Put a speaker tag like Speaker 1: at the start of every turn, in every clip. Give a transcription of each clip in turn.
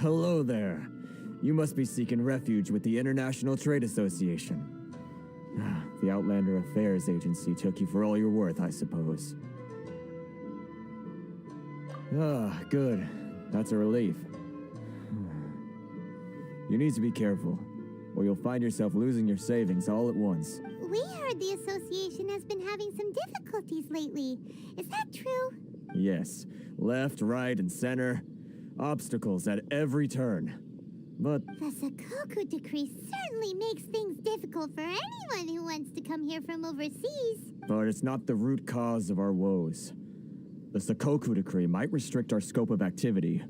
Speaker 1: Hello there. You must be seeking refuge with the International Trade Association. The Outlander Affairs Agency took you for all you're worth, I suppose. Good. That's a relief. You need to be careful, or you'll find yourself losing your savings all at once.
Speaker 2: We heard the association has been having some difficulties lately. Is that true?
Speaker 1: Yes. Left, right, and center. Obstacles at every turn. But
Speaker 2: The Sakoku decree certainly makes things difficult for anyone who wants to come here from overseas.
Speaker 1: it's not the root cause of our woes. The Sakoku decree might restrict our scope of activity,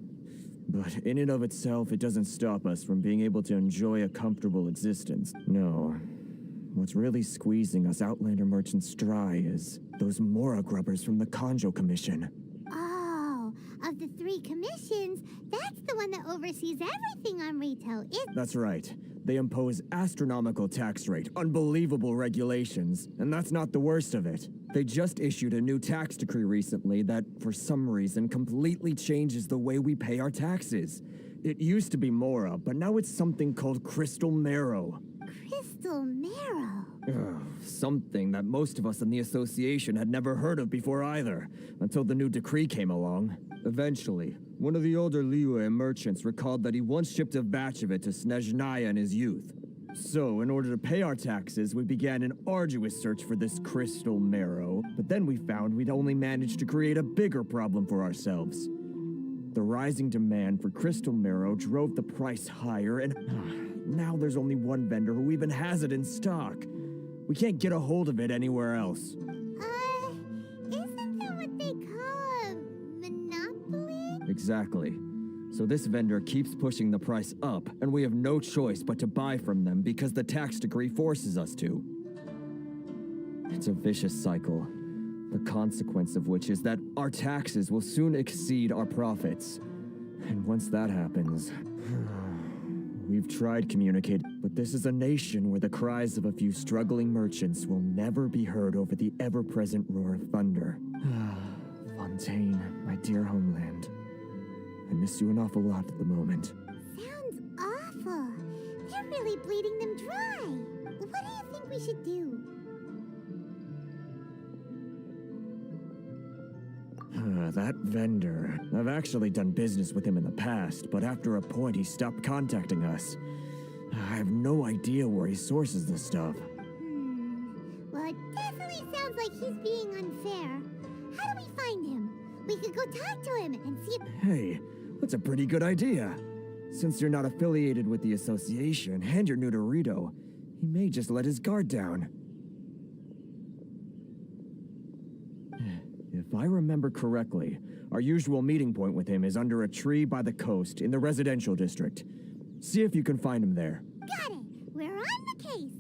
Speaker 1: but in and of itself, it doesn't stop us from being able to enjoy a comfortable existence. No. What's really squeezing us Outlander merchants dry is those Mora grubbers from the Kanjo Commission.
Speaker 2: Oh, of the 3 commissions, that's the one that oversees everything on retail.
Speaker 1: That's right. They impose astronomical tax rate, unbelievable regulations, and that's not the worst of it. They just issued a new tax decree recently that, for some reason, completely changes the way we pay our taxes. It used to be Mora, but now it's something called Crystal Marrow.
Speaker 2: Crystal Marrow.
Speaker 1: Something that most of us in the association had never heard of before either, until the new decree came along. Eventually, one of the older Liyue merchants recalled that he once shipped a batch of it to Snezhnaya in his youth. So, in order to pay our taxes, we began an arduous search for this Crystal Marrow, but then we found we'd only managed to create a bigger problem for ourselves. The rising demand for Crystal Marrow drove the price higher, and now there's only one vendor who even has it in stock. We can't get a hold of it anywhere else.
Speaker 2: Isn't that what they call a monopoly?
Speaker 1: Exactly. So this vendor keeps pushing the price up, and we have no choice but to buy from them because the tax decree forces us to. It's a vicious cycle, the consequence of which is that our taxes will soon exceed our profits. And once that happens, we've tried communicating, but this is a nation where the cries of a few struggling merchants will never be heard over the ever-present roar of thunder. Fontaine, my dear homeland. I miss you an awful lot at the moment.
Speaker 2: Sounds awful. They're really bleeding them dry. What do you think we should do?
Speaker 1: That vendor. I've actually done business with him in the past, but after a point he stopped contacting us. I have no idea where he sources this stuff.
Speaker 2: Well, it definitely sounds like he's being unfair. How do we find him? We could go talk to him and see if...
Speaker 1: Hey, that's a pretty good idea. Since you're not affiliated with the association and you're new to Rito, he may just let his guard down. If I remember correctly, our usual meeting point with him is under a tree by the coast in the residential district. See if you can find him there.
Speaker 2: Got it. We're on the case.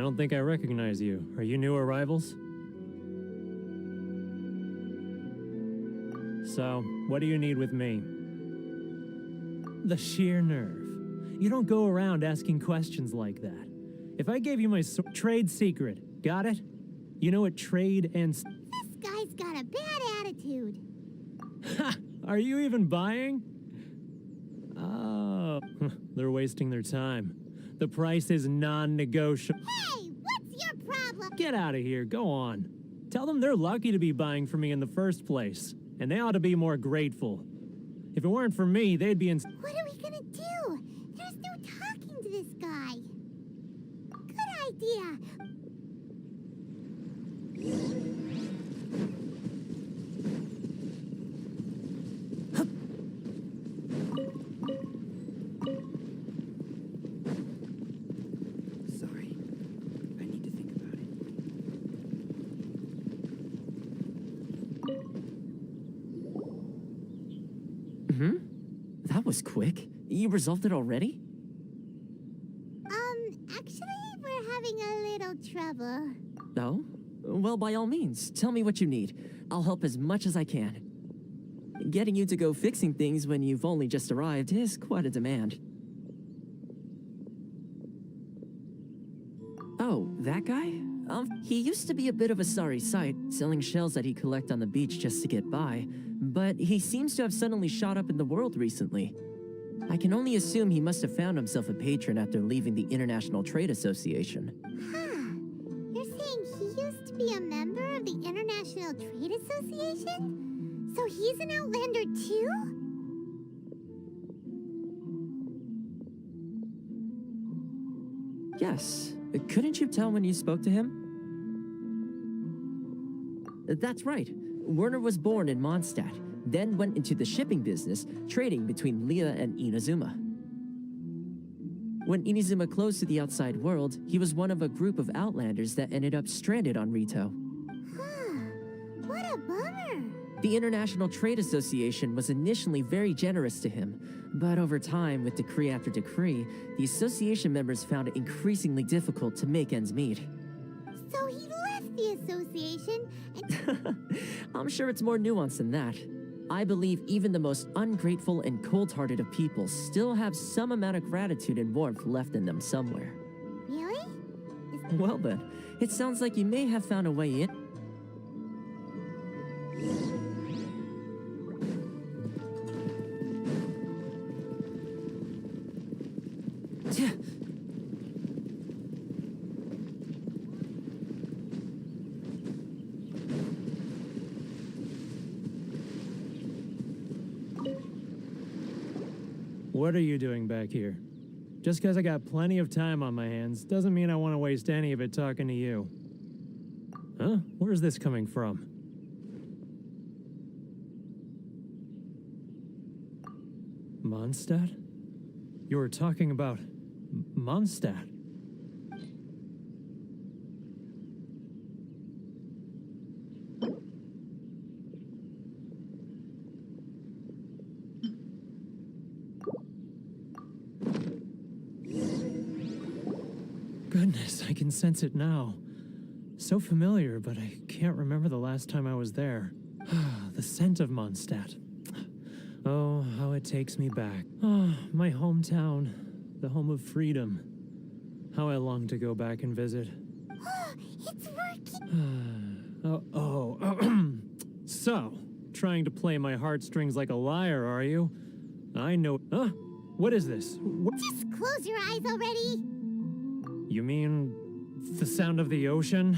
Speaker 3: don't think I recognize you. Are you new arrivals? So, what do you need with me? The sheer nerve. You don't go around asking questions like that. If I gave you my trade secret, got it? You know what trade and...
Speaker 2: This guy's got a bad attitude.
Speaker 3: Ha! Are you even buying? Oh, they're wasting their time. The price is non-negotiable.
Speaker 2: Hey, what's your problem?
Speaker 3: Get out of here, go on. Tell them they're lucky to be buying from me in the first place, and they ought to be more grateful. If it weren't for me, they'd be in...
Speaker 2: What are we gonna do? There's no talking to this guy. Good idea.
Speaker 4: Sorry. I need to think about it. That was quick. You resolved it already?
Speaker 2: Actually, we're having a little trouble.
Speaker 4: Oh? Well, by all means, tell me what you need. I'll help as much as I can. Getting you to go fixing things when you've only just arrived is quite a demand. Oh, that guy? He used to be a bit of a sorry sight, selling shells that he'd collect on the beach just to get by, but he seems to have suddenly shot up in the world recently. I can only assume he must have found himself a patron after leaving the International Trade Association.
Speaker 2: Huh. You're saying he used to be a member of the International Trade Association? So he's an Outlander too?
Speaker 4: Yes. Couldn't you tell when you spoke to him? That's right. Werner was born in Mondstadt, then went into the shipping business, trading between Leah and Inuzuma. When Inuzuma closed to the outside world, he was one of a group of Outlanders that ended up stranded on Rito.
Speaker 2: Huh. What a bummer.
Speaker 4: The International Trade Association was initially very generous to him, but over time, with decree after decree, the association members found it increasingly difficult to make ends meet.
Speaker 2: So he left the association and...
Speaker 4: I'm sure it's more nuanced than that. I believe even the most ungrateful and cold-hearted of people still have some amount of gratitude and warmth left in them somewhere.
Speaker 2: Really?
Speaker 4: Well then, it sounds like you may have found a way in.
Speaker 3: What are you doing back here? Just because I got plenty of time on my hands doesn't mean I want to waste any of it talking to you. Huh? Where's this coming from? Mondstadt? You were talking about Mondstadt. Goodness, I can sense it now. So familiar, but I can't remember the last time I was there. The scent of Mondstadt. Oh, how it takes me back. Oh, my hometown, the home of freedom. How I long to go back and visit.
Speaker 2: It's working.
Speaker 3: So, trying to play my heartstrings like a liar, are you? I know. Huh? What is this?
Speaker 2: Just close your eyes already.
Speaker 3: You mean the sound of the ocean?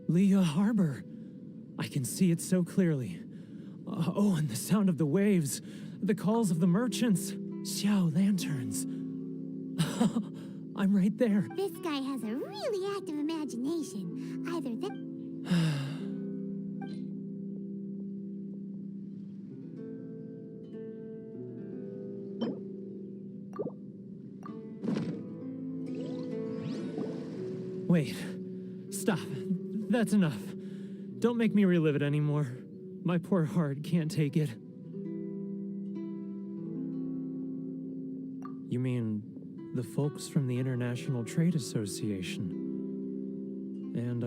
Speaker 3: Leah Harbor. I can see it so clearly. Oh, and the sound of the waves. The calls of the merchants. Xiao lanterns. I'm right there.
Speaker 2: This guy has a really active imagination. Either that...
Speaker 3: Wait. Stop. That's enough. Don't make me relive it anymore. My poor heart can't take it. You mean the folks from the International Trade Association? And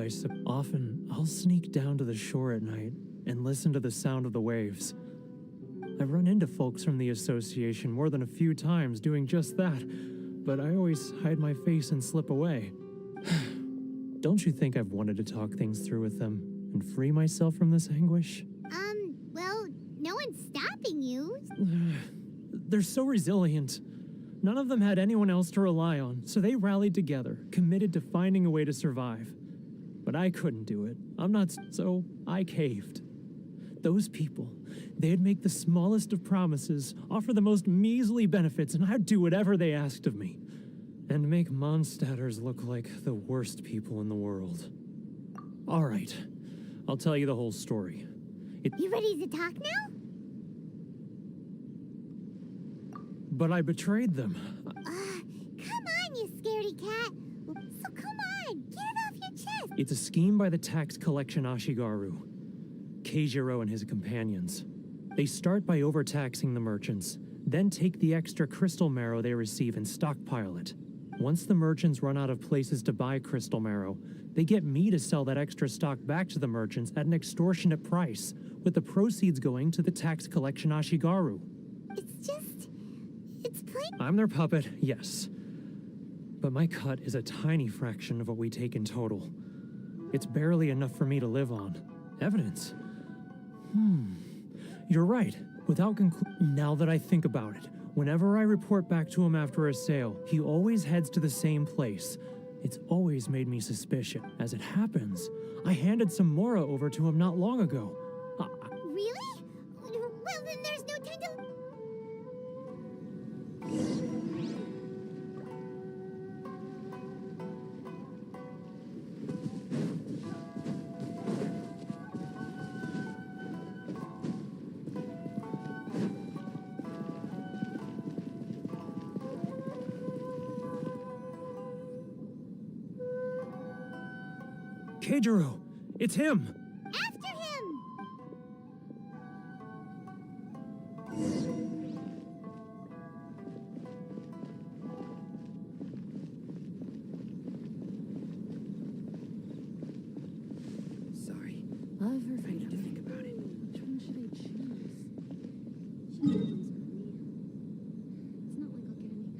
Speaker 3: often I'll sneak down to the shore at night and listen to the sound of the waves. I've run into folks from the association more than a few times doing just that, but I always hide my face and slip away. Don't you think I've wanted to talk things through with them and free myself from this anguish?
Speaker 2: Well, no one's stopping you.
Speaker 3: They're so resilient. None of them had anyone else to rely on, so they rallied together, committed to finding a way to survive. But I couldn't do it. So I caved. Those people, they'd make the smallest of promises, offer the most measly benefits, and I'd do whatever they asked of me. And make Mondstadters look like the worst people in the world. All right, I'll tell you the whole story.
Speaker 2: You ready to talk now?
Speaker 3: But I betrayed them.
Speaker 2: Come on, you scaredy cat. So come on, get it off your chest.
Speaker 3: It's a scheme by the tax collection Ashigaru, Keijiro and his companions. They start by overtaxing the merchants, then take the extra crystal marrow they receive and stockpile it. Once the merchants run out of places to buy crystal marrow, they get me to sell that extra stock back to the merchants at an extortionate price, with the proceeds going to the tax collection Ashigaru.
Speaker 2: It's plain.
Speaker 3: I'm their puppet, yes. But my cut is a tiny fraction of what we take in total. It's barely enough for me to live on. Evidence. You're right. Now that I think about it, whenever I report back to him after a sale, he always heads to the same place. It's always made me suspicious. As it happens, I handed some Mora over to him not long ago.
Speaker 2: Really? Well, then there's no time to...
Speaker 3: Keijiro! It's him!
Speaker 2: After him!
Speaker 5: Sorry. I need to think about it.
Speaker 6: Which one should I choose? She knows for me. It's not like I'll get any customers.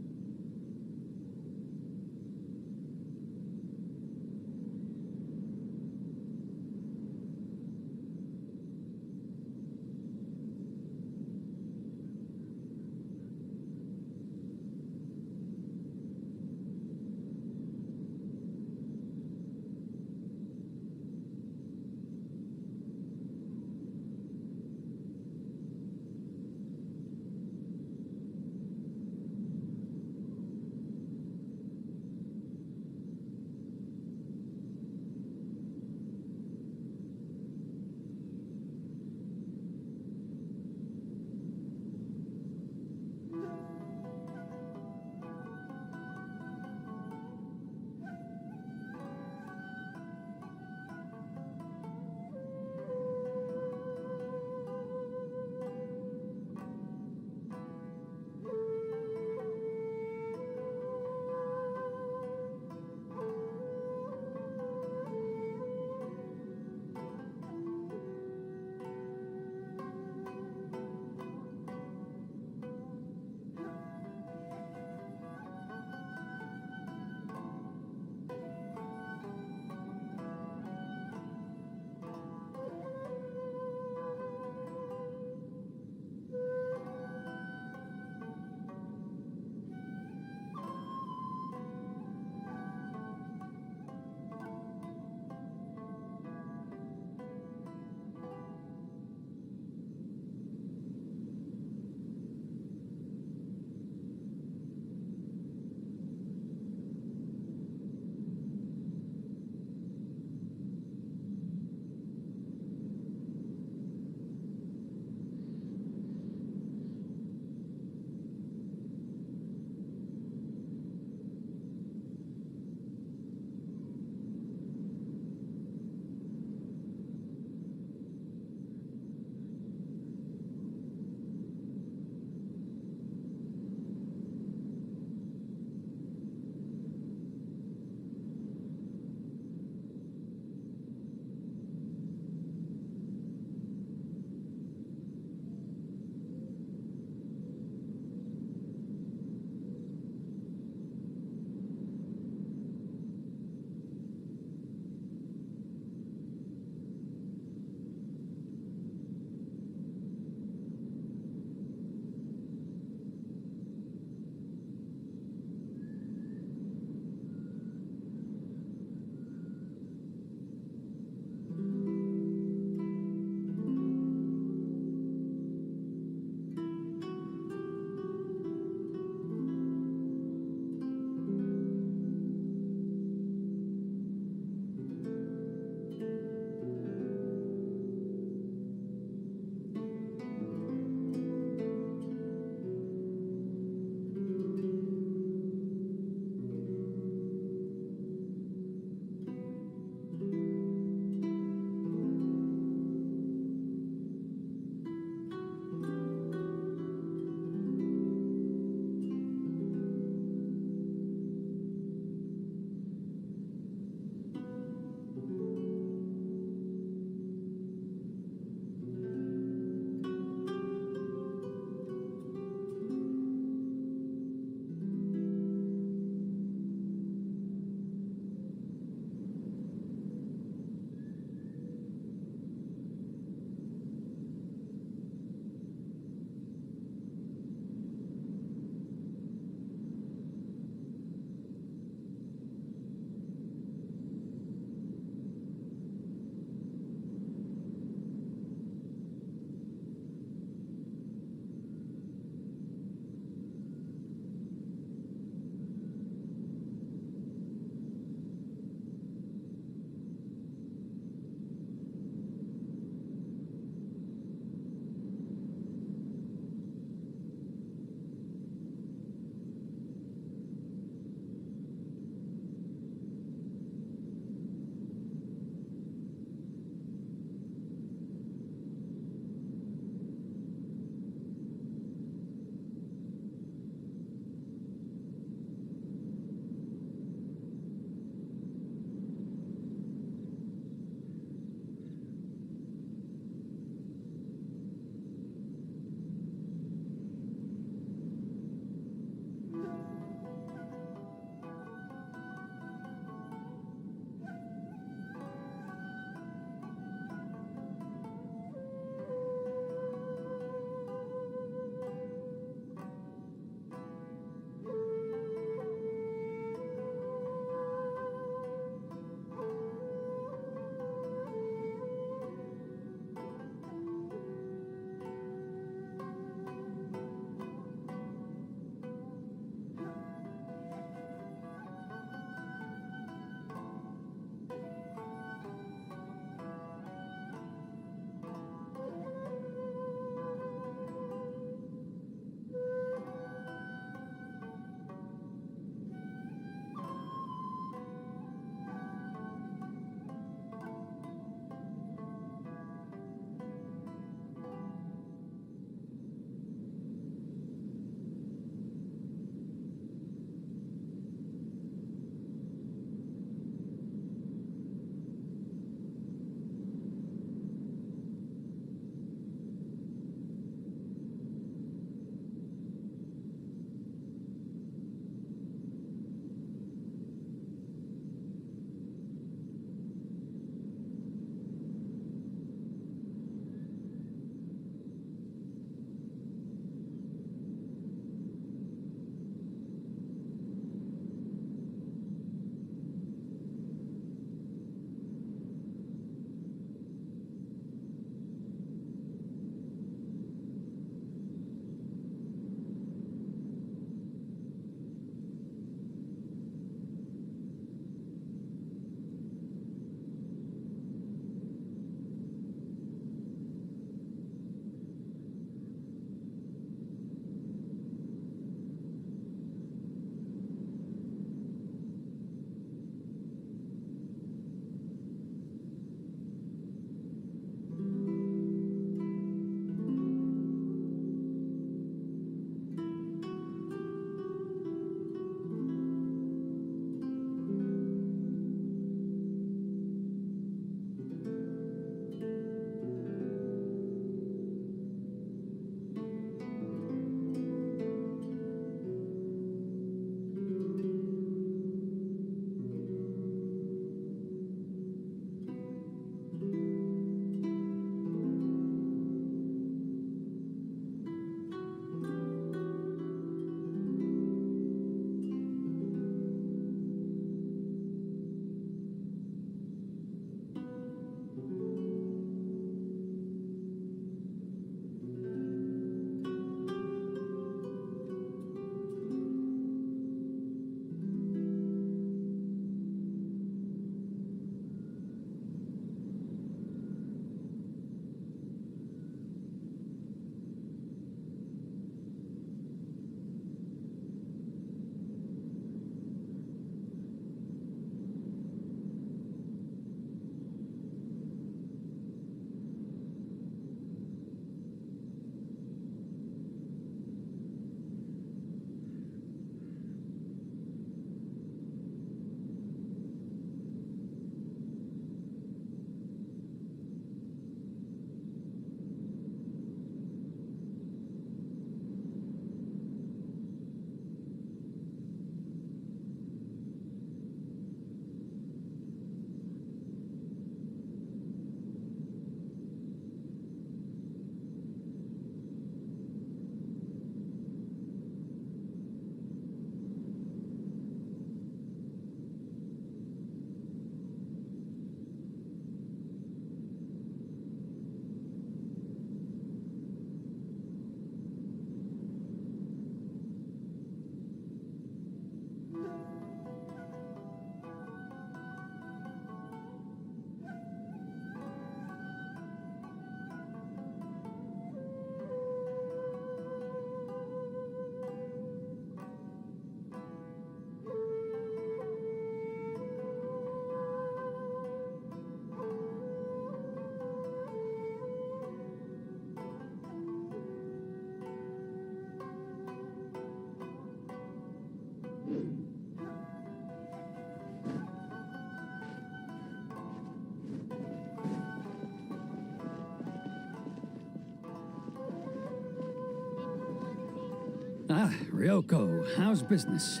Speaker 7: Ryoko, how's business?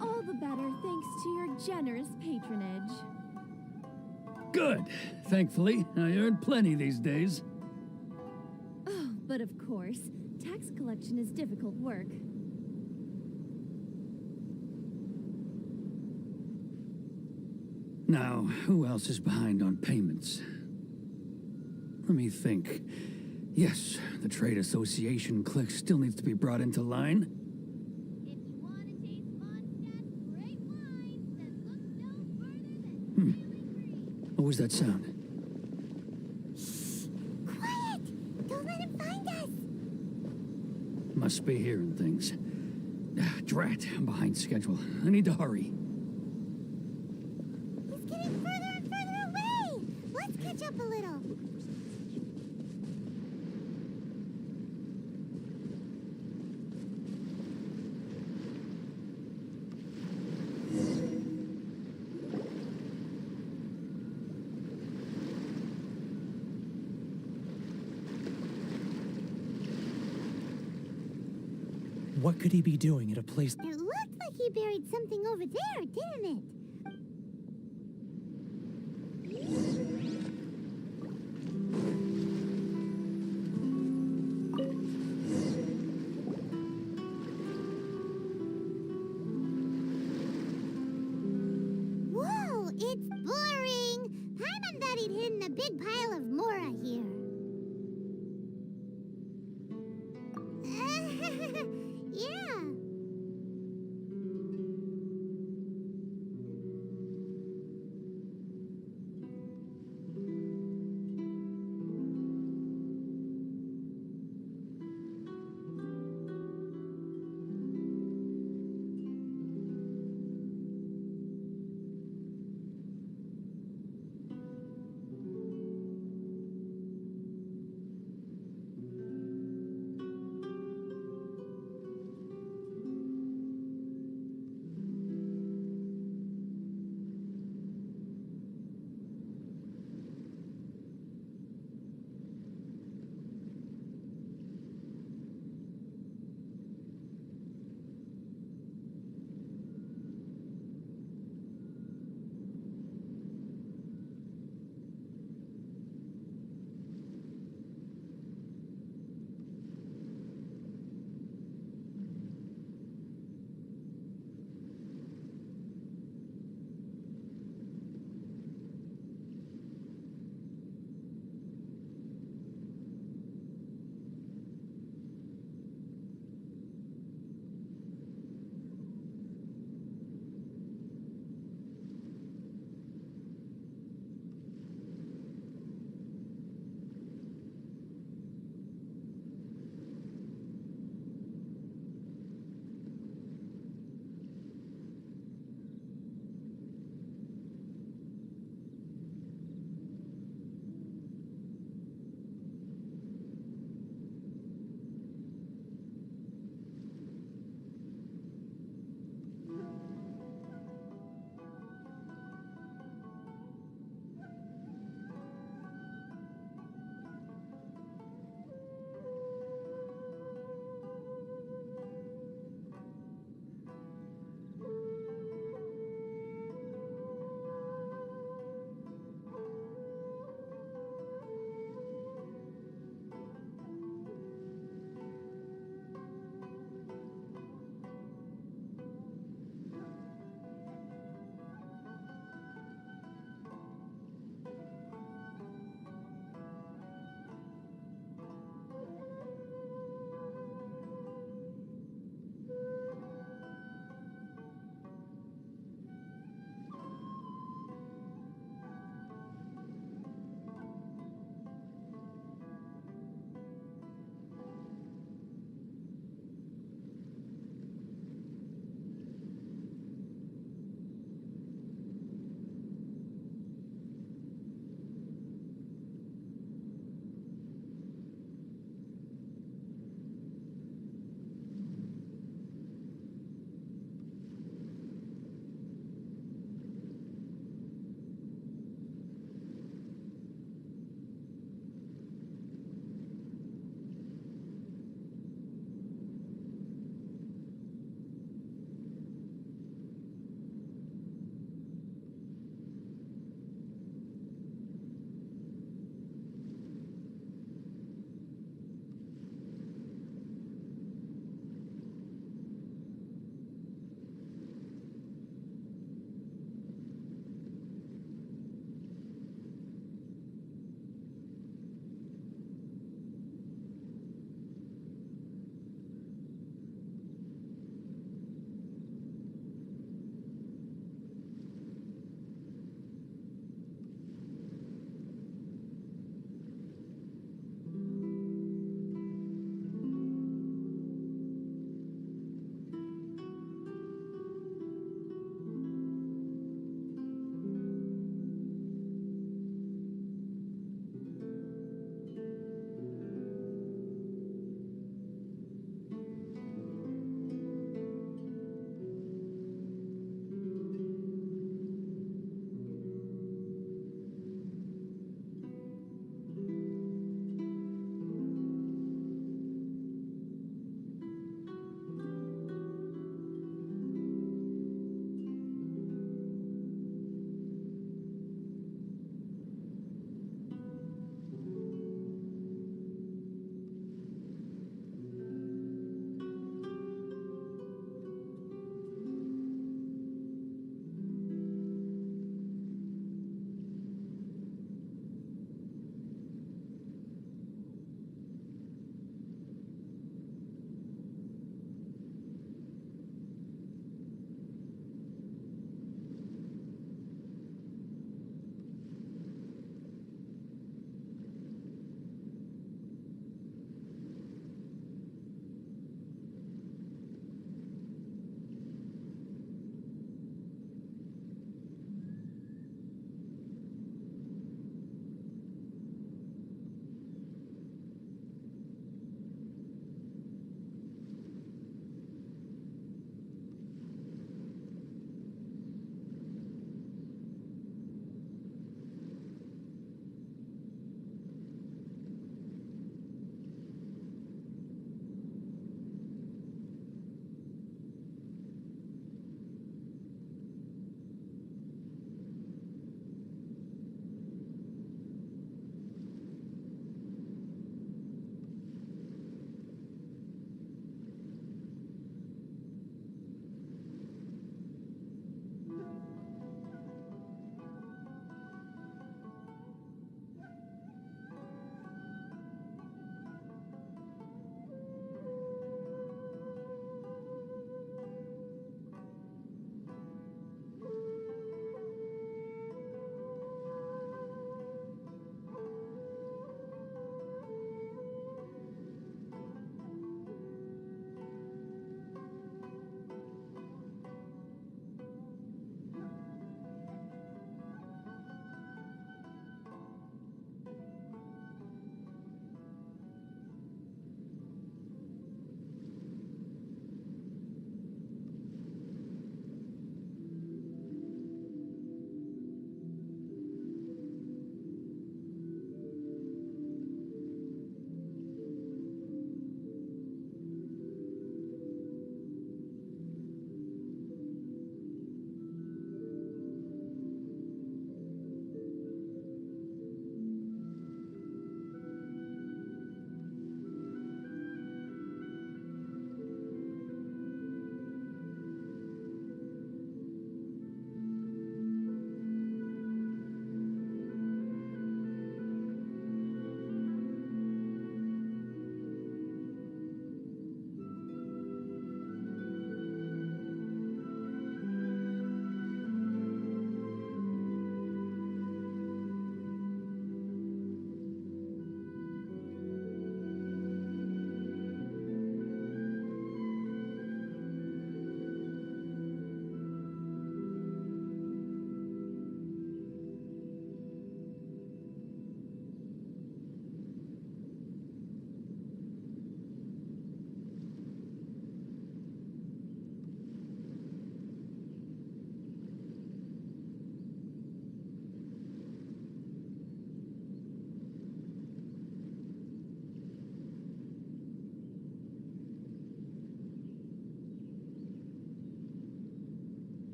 Speaker 8: All the better thanks to your generous patronage.
Speaker 7: Good. Thankfully, I earn plenty these days.
Speaker 8: Oh, but of course, tax collection is difficult work.
Speaker 7: Now, who else is behind on payments? Let me think. Yes, the trade association clique still needs to be brought into line.
Speaker 2: If you want to taste Mondstadt's great wines, then look no further than
Speaker 7: What was that sound?
Speaker 2: Quiet! Don't let him find us!
Speaker 7: Must be hearing things. Drat, I'm behind schedule. I need to hurry.
Speaker 2: He's getting further and further away! Let's catch up a little.
Speaker 3: What could he be doing at a place?
Speaker 2: It looked like he buried something over there, didn't it? Whoa, it's boring! Paimon thought he'd hidden a big pile of Mora here. Yeah.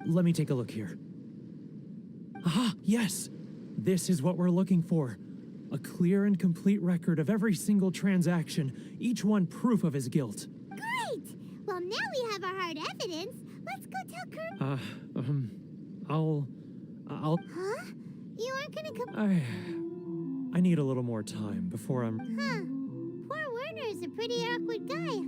Speaker 3: let me take a look here. Aha, yes! This is what we're looking for. A clear and complete record of every single transaction, each one proof of his guilt.
Speaker 2: Great! Well, now we have our hard evidence. Let's go tell Kurt.
Speaker 3: I'll...
Speaker 2: Huh? You aren't gonna come.
Speaker 3: I need a little more time before I'm...
Speaker 2: Huh. Poor Werner's a pretty awkward guy.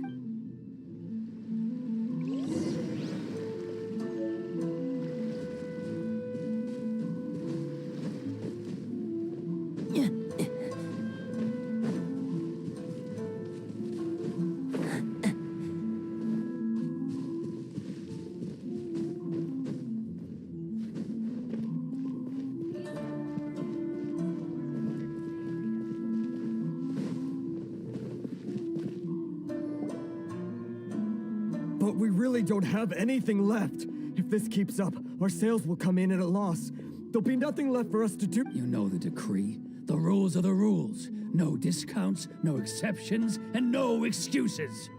Speaker 1: But we really don't have anything left. If this keeps up, our sales will come in at a loss. There'll be nothing left for us to do.
Speaker 7: You know the decree. The rules are the rules. No discounts, no exceptions, and no excuses.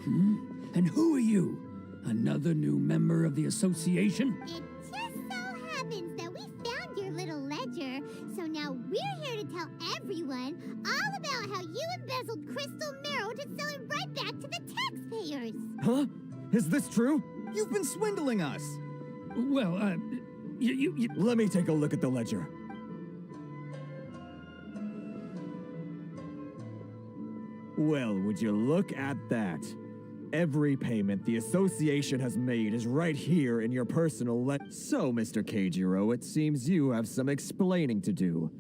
Speaker 7: And who are you? Another new member of the association?
Speaker 2: It just so happens that we found your little ledger, so now we're here to tell everyone all about how you embezzled crystal marrow to sell it right back to the taxpayers.
Speaker 1: Huh? Is this true?
Speaker 9: You've been swindling us.
Speaker 7: Well, you...
Speaker 1: Let me take a look at the ledger. Well, would you look at that? Every payment the association has made is right here in your personal So, Mr. Keijiro, it seems you have some explaining to do.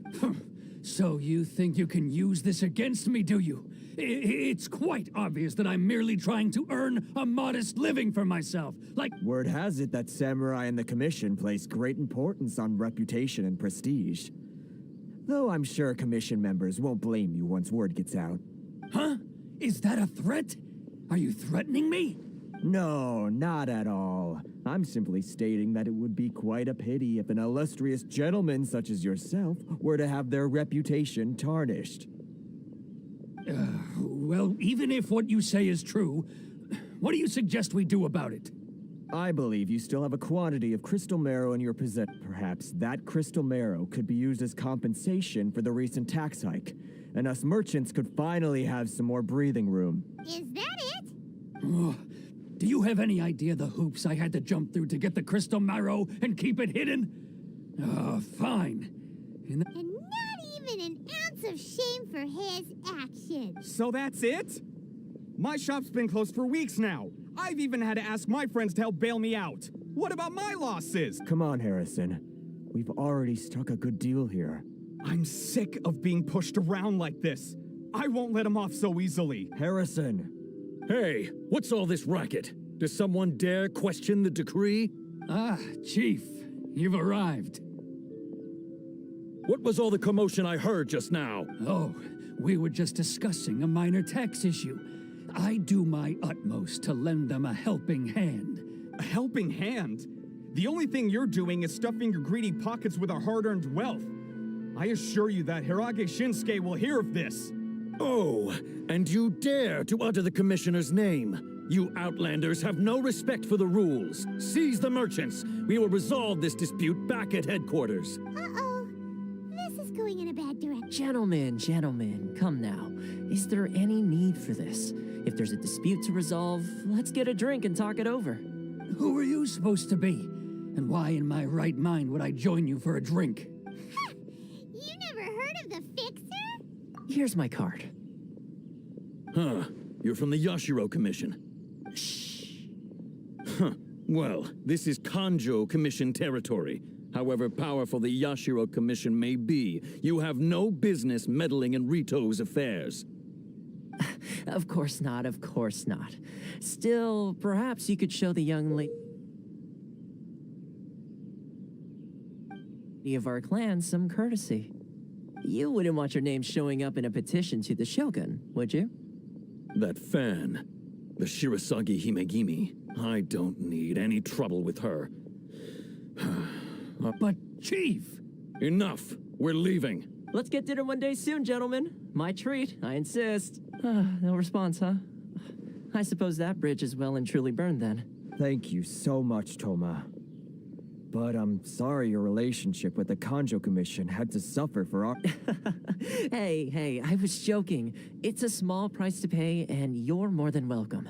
Speaker 7: So you think you can use this against me, do you? It's quite obvious that I'm merely trying to earn a modest living for myself, like...
Speaker 1: Word has it that Samurai and the Commission place great importance on reputation and prestige. Though I'm sure Commission members won't blame you once word gets out.
Speaker 7: Huh? Is that a threat? Are you threatening me?
Speaker 1: No, not at all. I'm simply stating that it would be quite a pity if an illustrious gentleman such as yourself were to have their reputation tarnished.
Speaker 7: Well, even if what you say is true, what do you suggest we do about it?
Speaker 1: I believe you still have a quantity of crystal marrow in your possession. Perhaps that crystal marrow could be used as compensation for the recent tax hike, and us merchants could finally have some more breathing room.
Speaker 2: Is that it?
Speaker 7: Oh, do you have any idea the hoops I had to jump through to get the crystal marrow and keep it hidden? Fine.
Speaker 2: And not even an ounce of shame for his actions.
Speaker 9: So that's it? My shop's been closed for weeks now. I've even had to ask my friends to help bail me out. What about my losses?
Speaker 1: Come on, Harrison. We've already struck a good deal here.
Speaker 9: I'm sick of being pushed around like this. I won't let him off so easily.
Speaker 1: Harrison!
Speaker 10: Hey, what's all this racket? Does someone dare question the decree?
Speaker 7: Ah, Chief, you've arrived.
Speaker 10: What was all the commotion I heard just now?
Speaker 7: Oh, we were just discussing a minor tax issue. I do my utmost to lend them a helping hand.
Speaker 9: A helping hand? The only thing you're doing is stuffing your greedy pockets with our hard-earned wealth. I assure you that Hirage Shinsuke will hear of this.
Speaker 10: Oh, and you dare to utter the commissioner's name. You outlanders have no respect for the rules. Seize the merchants. We will resolve this dispute back at headquarters.
Speaker 2: Uh-oh. This is going in a bad direction.
Speaker 4: Gentlemen, come now. Is there any need for this? If there's a dispute to resolve, let's get a drink and talk it over.
Speaker 7: Who are you supposed to be? And why in my right mind would I join you for a drink?
Speaker 2: You never heard of the Fixer?
Speaker 4: Here's my card.
Speaker 10: Huh. You're from the Yashiro Commission.
Speaker 4: Shh.
Speaker 10: Huh. Well, this is Kanjo Commission territory. However powerful the Yashiro Commission may be, you have no business meddling in Rito's affairs.
Speaker 4: Of course not, of course not. Still, perhaps you could show the young lady of our clan some courtesy. You wouldn't want your name showing up in a petition to the Shogun, would you?
Speaker 10: That fan, the Shirasagi Himegimi, I don't need any trouble with her.
Speaker 7: But, Chief!
Speaker 10: Enough! We're leaving.
Speaker 4: Let's get dinner one day soon, gentlemen. My treat, I insist. No response, huh? I suppose that bridge is well and truly burned then.
Speaker 1: Thank you so much, Toma. But I'm sorry your relationship with the Kanjo Commission had to suffer for our...
Speaker 4: Hey, I was joking. It's a small price to pay, and you're more than welcome.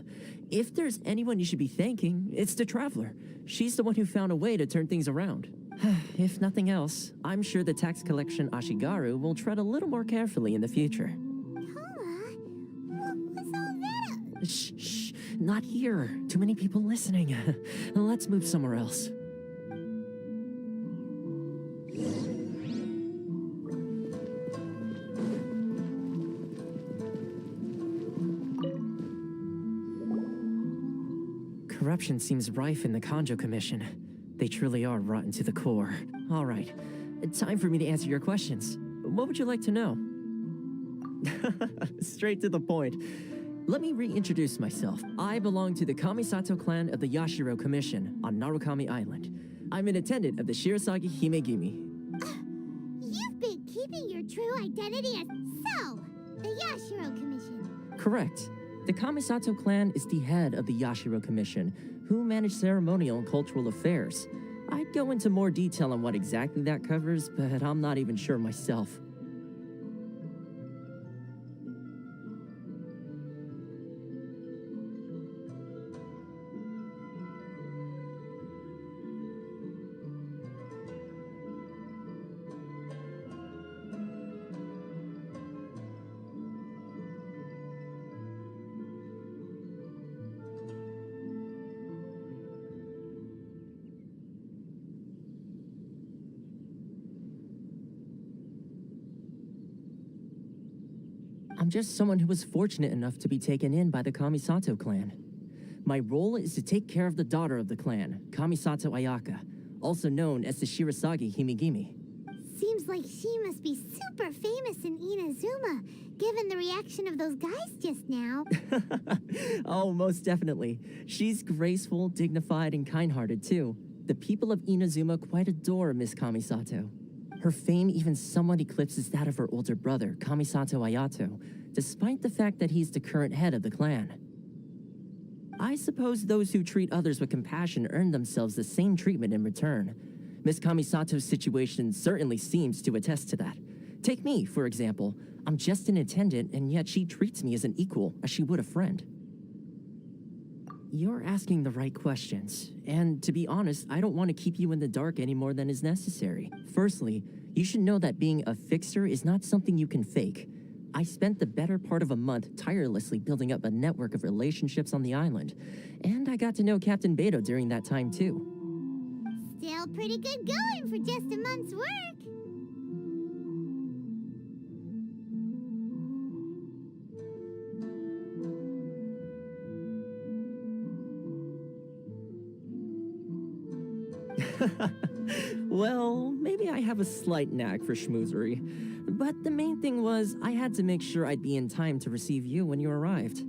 Speaker 4: If there's anyone you should be thanking, it's the Traveler. She's the one who found a way to turn things around. If nothing else, I'm sure the tax collection Ashigaru will tread a little more carefully in the future.
Speaker 2: What was all that?
Speaker 4: Shh, not here. Too many people listening. Let's move somewhere else. Corruption seems rife in the Kanjo Commission. They truly are rotten to the core. All right, time for me to answer your questions. What would you like to know? Straight to the point. Let me reintroduce myself. I belong to the Kamisato clan of the Yashiro Commission on Narukami Island. I'm an attendant of the Shirasagi Himegimi.
Speaker 2: You've been keeping your true identity as the Yashiro Commission.
Speaker 4: Correct. The Kamisato clan is the head of the Yashiro Commission, who manage ceremonial and cultural affairs. I'd go into more detail on what exactly that covers, but I'm not even sure myself. I'm just someone who was fortunate enough to be taken in by the Kamisato clan. My role is to take care of the daughter of the clan, Kamisato Ayaka, also known as the Shirasagi Himegimi.
Speaker 2: Seems like she must be super famous in Inazuma, given the reaction of those guys just now.
Speaker 4: Oh, most definitely. She's graceful, dignified, and kind-hearted, too. The people of Inazuma quite adore Miss Kamisato. Her fame even somewhat eclipses that of her older brother, Kamisato Ayato, despite the fact that he's the current head of the clan. I suppose those who treat others with compassion earn themselves the same treatment in return. Miss Kamisato's situation certainly seems to attest to that. Take me, for example. I'm just an attendant, and yet she treats me as an equal, as she would a friend. You're asking the right questions, and to be honest, I don't want to keep you in the dark any more than is necessary. Firstly, you should know that being a fixer is not something you can fake. I spent the better part of a month tirelessly building up a network of relationships on the island, and I got to know Captain Beto during that time too.
Speaker 2: Still pretty good going for just a month's work.
Speaker 4: Well, maybe I have a slight knack for schmoozery, but the main thing was I had to make sure I'd be in time to receive you when you arrived.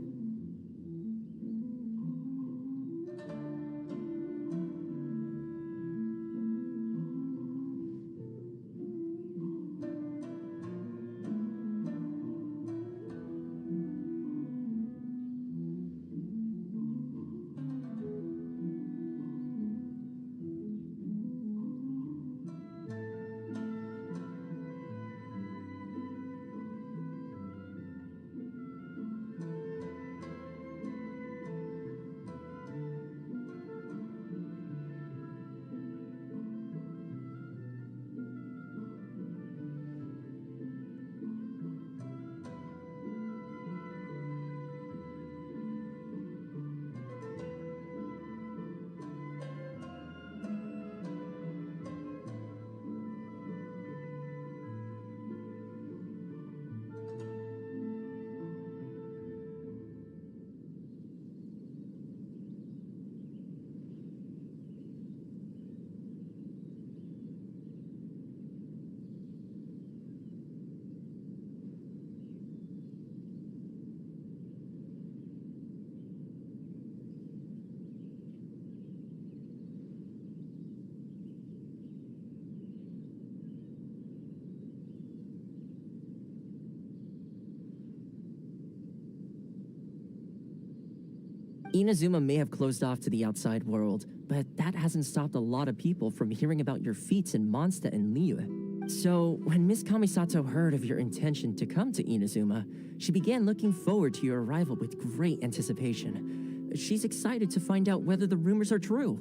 Speaker 4: Inuzuma may have closed off to the outside world, but that hasn't stopped a lot of people from hearing about your feats in Mondstadt and Liyue. So, when Miss Kamisato heard of your intention to come to Inuzuma, she began looking forward to your arrival with great anticipation. She's excited to find out whether the rumors are true.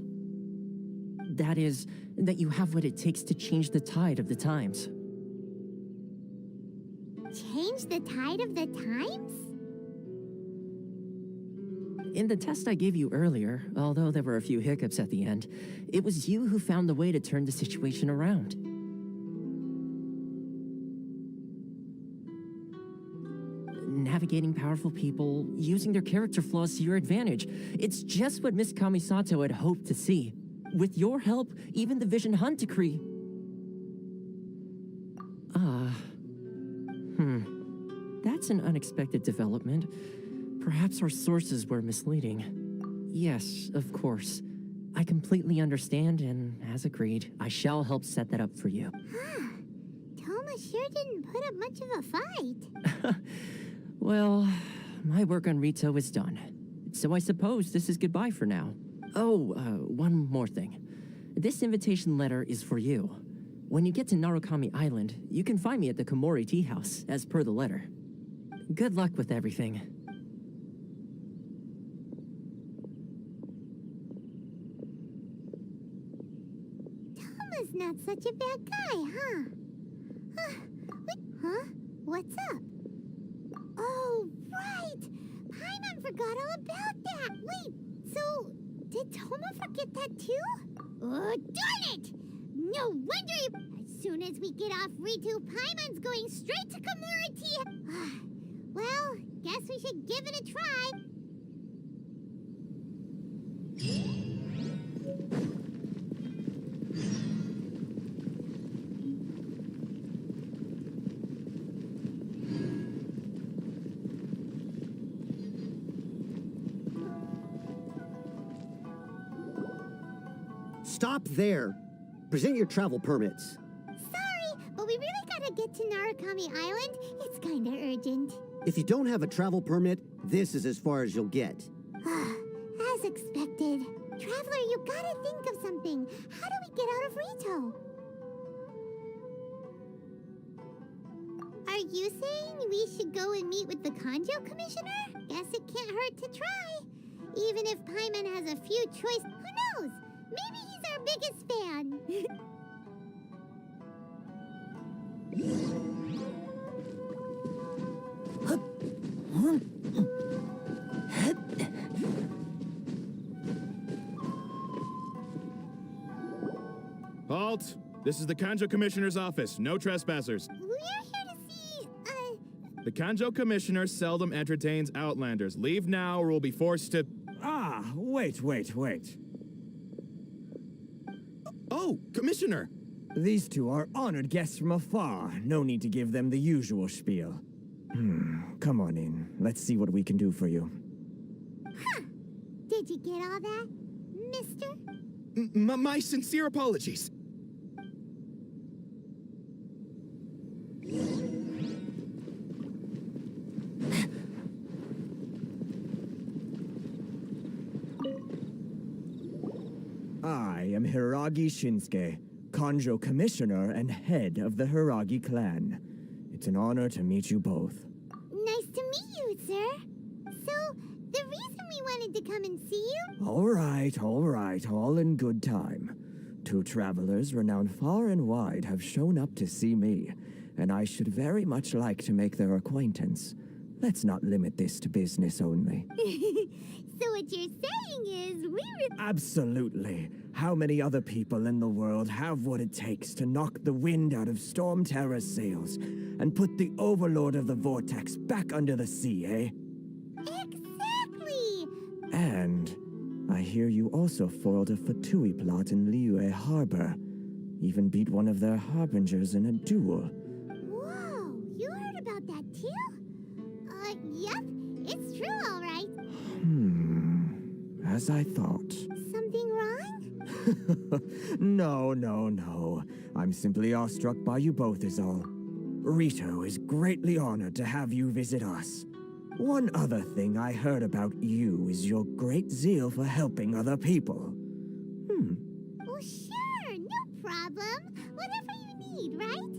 Speaker 4: That is, that you have what it takes to change the tide of the times.
Speaker 2: Change the tide of the times?
Speaker 4: In the test I gave you earlier, although there were a few hiccups at the end, it was you who found the way to turn the situation around. Navigating powerful people, using their character flaws to your advantage. It's just what Miss Kamisato had hoped to see. With your help, even the Vision Hunt decree. That's an unexpected development. Perhaps our sources were misleading. Yes, of course. I completely understand, and as agreed, I shall help set that up for you.
Speaker 2: Toma sure didn't put up much of a fight.
Speaker 4: Well, my work on Rito is done. So I suppose this is goodbye for now. Oh, one more thing. This invitation letter is for you. When you get to Narukami Island, you can find me at the Komori Tea House, as per the letter. Good luck with everything.
Speaker 2: Toma's not such a bad guy, huh? Huh? What's up? Oh, right! Paimon forgot all about that! Wait, so did Toma forget that too? Oh, darn it! No wonder he... As soon as we get off Ritu, Paimon's going straight to Komori. Well, guess we should give it a try.
Speaker 11: Stop there. Present your travel permits.
Speaker 2: Sorry, but we really gotta get to Narukami Island. It's kinda urgent.
Speaker 11: If you don't have a travel permit, this is as far as you'll get.
Speaker 2: As expected. Traveler, you gotta think of something. How do we get out of Rito? Are you saying we should go and meet with the Kanjo Commissioner? Guess it can't hurt to try. Even if Paimon has a few choice, who knows? Maybe he's our biggest fan.
Speaker 9: Halt! This is the Kanjo Commissioner's office. No trespassers.
Speaker 2: We're here to see,
Speaker 9: The Kanjo Commissioner seldom entertains outlanders. Leave now or we'll be forced to...
Speaker 1: Wait.
Speaker 9: Oh, Commissioner!
Speaker 1: These two are honored guests from afar. No need to give them the usual spiel. Come on in. Let's see what we can do for you.
Speaker 2: Did you get all that, mister?
Speaker 9: My sincere apologies.
Speaker 1: I am Hiragi Shinsuke, Kanjo Commissioner and head of the Hiragi clan. It's an honor to meet you both.
Speaker 2: Nice to meet you, sir. So, the reason we wanted to come and see you?
Speaker 1: All right, all in good time. Two travelers renowned far and wide have shown up to see me, and I should very much like to make their acquaintance. Let's not limit this to business only.
Speaker 2: So what you're saying is
Speaker 1: Absolutely. How many other people in the world have what it takes to knock the wind out of Storm Terror's sails and put the overlord of the vortex back under the sea, eh?
Speaker 2: Exactly!
Speaker 1: And I hear you also foiled a Fatui plot in Liyue Harbor. Even beat one of their harbingers in a duel.
Speaker 2: Whoa, you heard about that too? Yep, it's true, all right.
Speaker 1: As I thought.
Speaker 2: Something wrong?
Speaker 1: No. I'm simply awestruck by you both is all. Rito is greatly honored to have you visit us. One other thing I heard about you is your great zeal for helping other people.
Speaker 2: Well, sure, no problem. Whatever you need, right?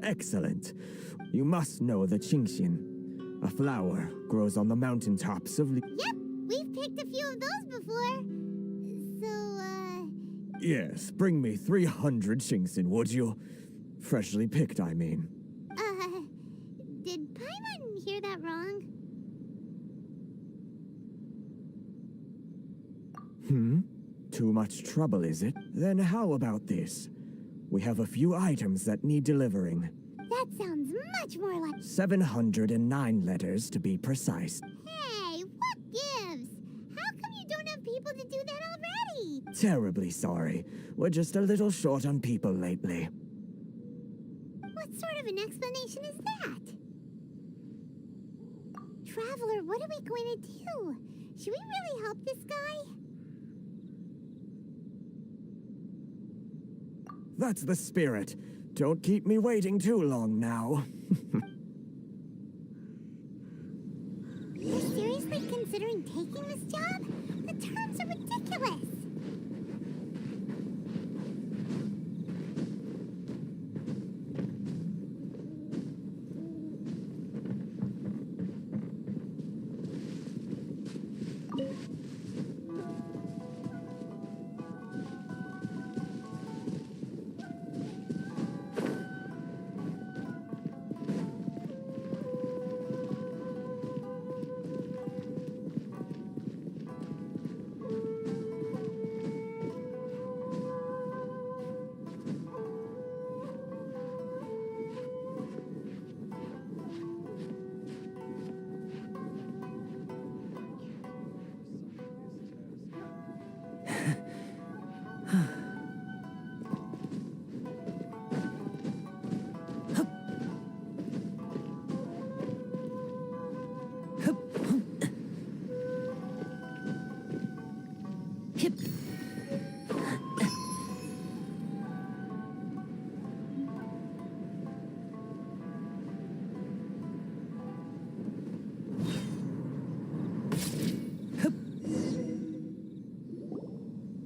Speaker 1: Excellent. You must know the Genshin. A flower grows on the mountaintops of...
Speaker 2: Yep, we've picked a few of those before. So,
Speaker 1: Yes, bring me 300 Genshin, would you? Freshly picked, I mean.
Speaker 2: Did Paimon hear that wrong?
Speaker 1: Too much trouble, is it? Then how about this? We have a few items that need delivering.
Speaker 2: That sounds much more like...
Speaker 1: 709 letters, to be precise.
Speaker 2: Hey, what gives? How come you don't have people to do that already?
Speaker 1: Terribly sorry. We're just a little short on people lately.
Speaker 2: What sort of an explanation is that? Traveler, what are we going to do? Should we really help this guy?
Speaker 1: That's the spirit. Don't keep me waiting too long now.
Speaker 2: You're seriously considering taking this job? The terms are ridiculous.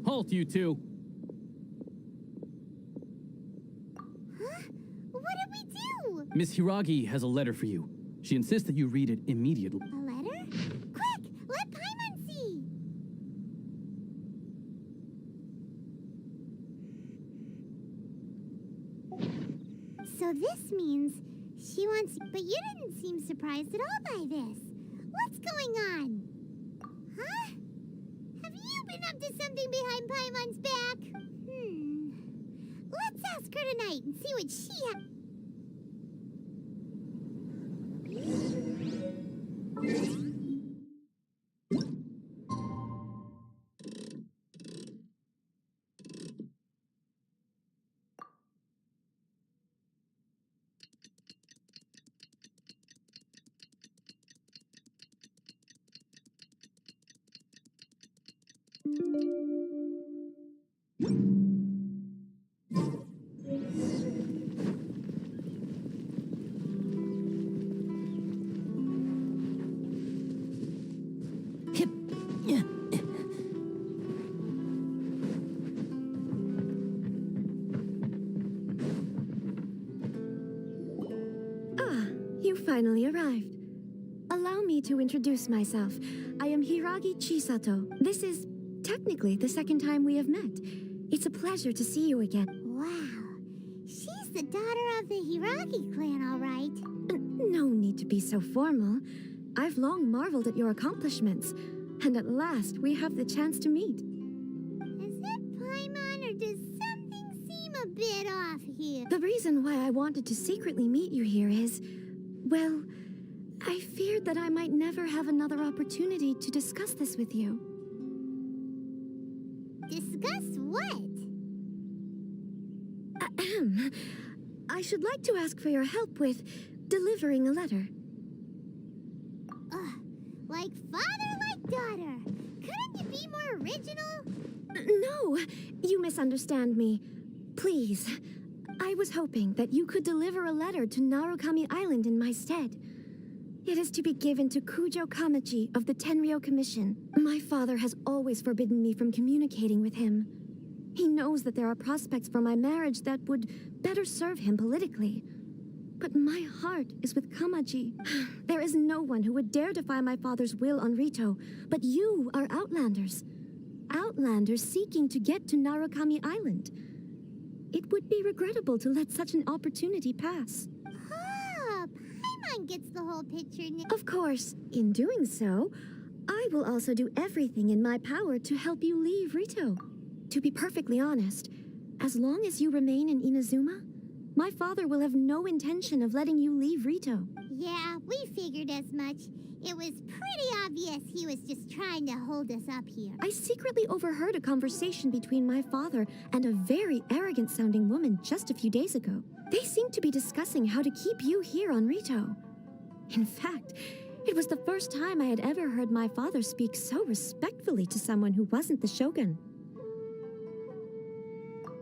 Speaker 12: Halt, you two!
Speaker 2: Huh? What did we do?
Speaker 12: Miss Hiragi has a letter for you. She insists that you read it immediately.
Speaker 2: A letter? Quick! Let Paimon see! So this means she wants... But you didn't seem surprised at all by this. What's going on? Huh? Have you been up to something behind Paimon's back? Let's ask her tonight and see what she has...
Speaker 5: You finally arrived. Allow me to introduce myself. I am Hiragi Chisato. This is technically the second time we have met. It's a pleasure to see you again.
Speaker 2: Wow. She's the daughter of the Hiragi clan, all right.
Speaker 5: No need to be so formal. I've long marveled at your accomplishments. And at last, we have the chance to meet.
Speaker 2: Is it Paimon, or does something seem a bit off here?
Speaker 5: The reason why I wanted to secretly meet you here is... well, I feared that I might never have another opportunity to discuss this with you.
Speaker 2: Discuss what?
Speaker 5: Ahem. I should like to ask for your help with delivering a letter.
Speaker 2: Like father, like daughter. Couldn't you be more original?
Speaker 5: No, you misunderstand me. Please. I was hoping that you could deliver a letter to Narukami Island in my stead. It is to be given to Kujo Kamachi of the Tenryo Commission. My father has always forbidden me from communicating with him. He knows that there are prospects for my marriage that would better serve him politically. But my heart is with Kamaji. There is no one who would dare defy my father's will on Rito, but you are Outlanders. Outlanders seeking to get to Narukami Island. It would be regrettable to let such an opportunity pass.
Speaker 2: Oh, Paimon gets the whole picture now.
Speaker 5: Of course, in doing so, I will also do everything in my power to help you leave Rito. To be perfectly honest, as long as you remain in Inuzuma, my father will have no intention of letting you leave Rito.
Speaker 2: Yeah, we figured as much. It was pretty obvious he was just trying to hold us up here.
Speaker 5: I secretly overheard a conversation between my father and a very arrogant-sounding woman just a few days ago. They seemed to be discussing how to keep you here on Rito. In fact, it was the first time I had ever heard my father speak so respectfully to someone who wasn't the shogun.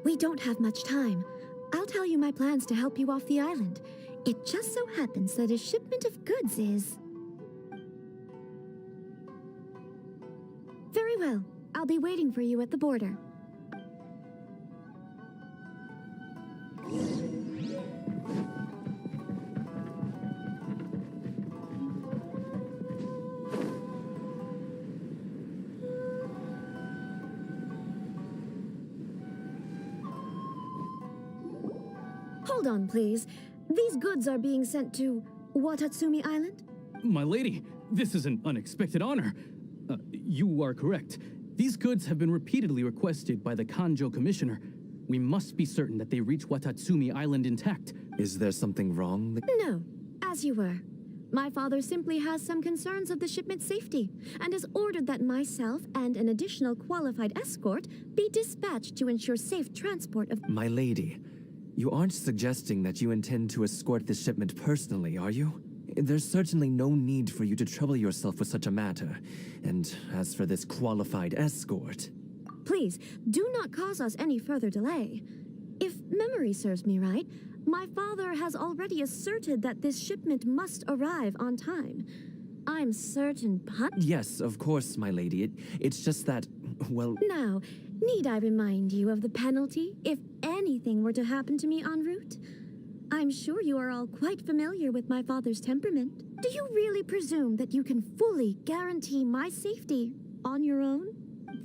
Speaker 5: We don't have much time. I'll tell you my plans to help you off the island. It just so happens that a shipment of goods is... Very well. I'll be waiting for you at the border. Hold on, please. These goods are being sent to Watatsumi Island?
Speaker 12: My lady, this is an unexpected honor. You are correct. These goods have been repeatedly requested by the Kanjo Commissioner. We must be certain that they reach Watatsumi Island intact.
Speaker 1: Is there something wrong?
Speaker 5: No, as you were. My father simply has some concerns of the shipment's safety, and has ordered that myself and an additional qualified escort be dispatched to ensure safe transport of...
Speaker 1: My lady, you aren't suggesting that you intend to escort this shipment personally, are you? There's certainly no need for you to trouble yourself with such a matter. And as for this qualified escort...
Speaker 5: Please, do not cause us any further delay. If memory serves me right, my father has already asserted that this shipment must arrive on time. I'm certain, but...
Speaker 1: Yes, of course, my lady. It's just that, well...
Speaker 5: Now, need I remind you of the penalty if anything were to happen to me en route? I'm sure you are all quite familiar with my father's temperament. Do you really presume that you can fully guarantee my safety on your own?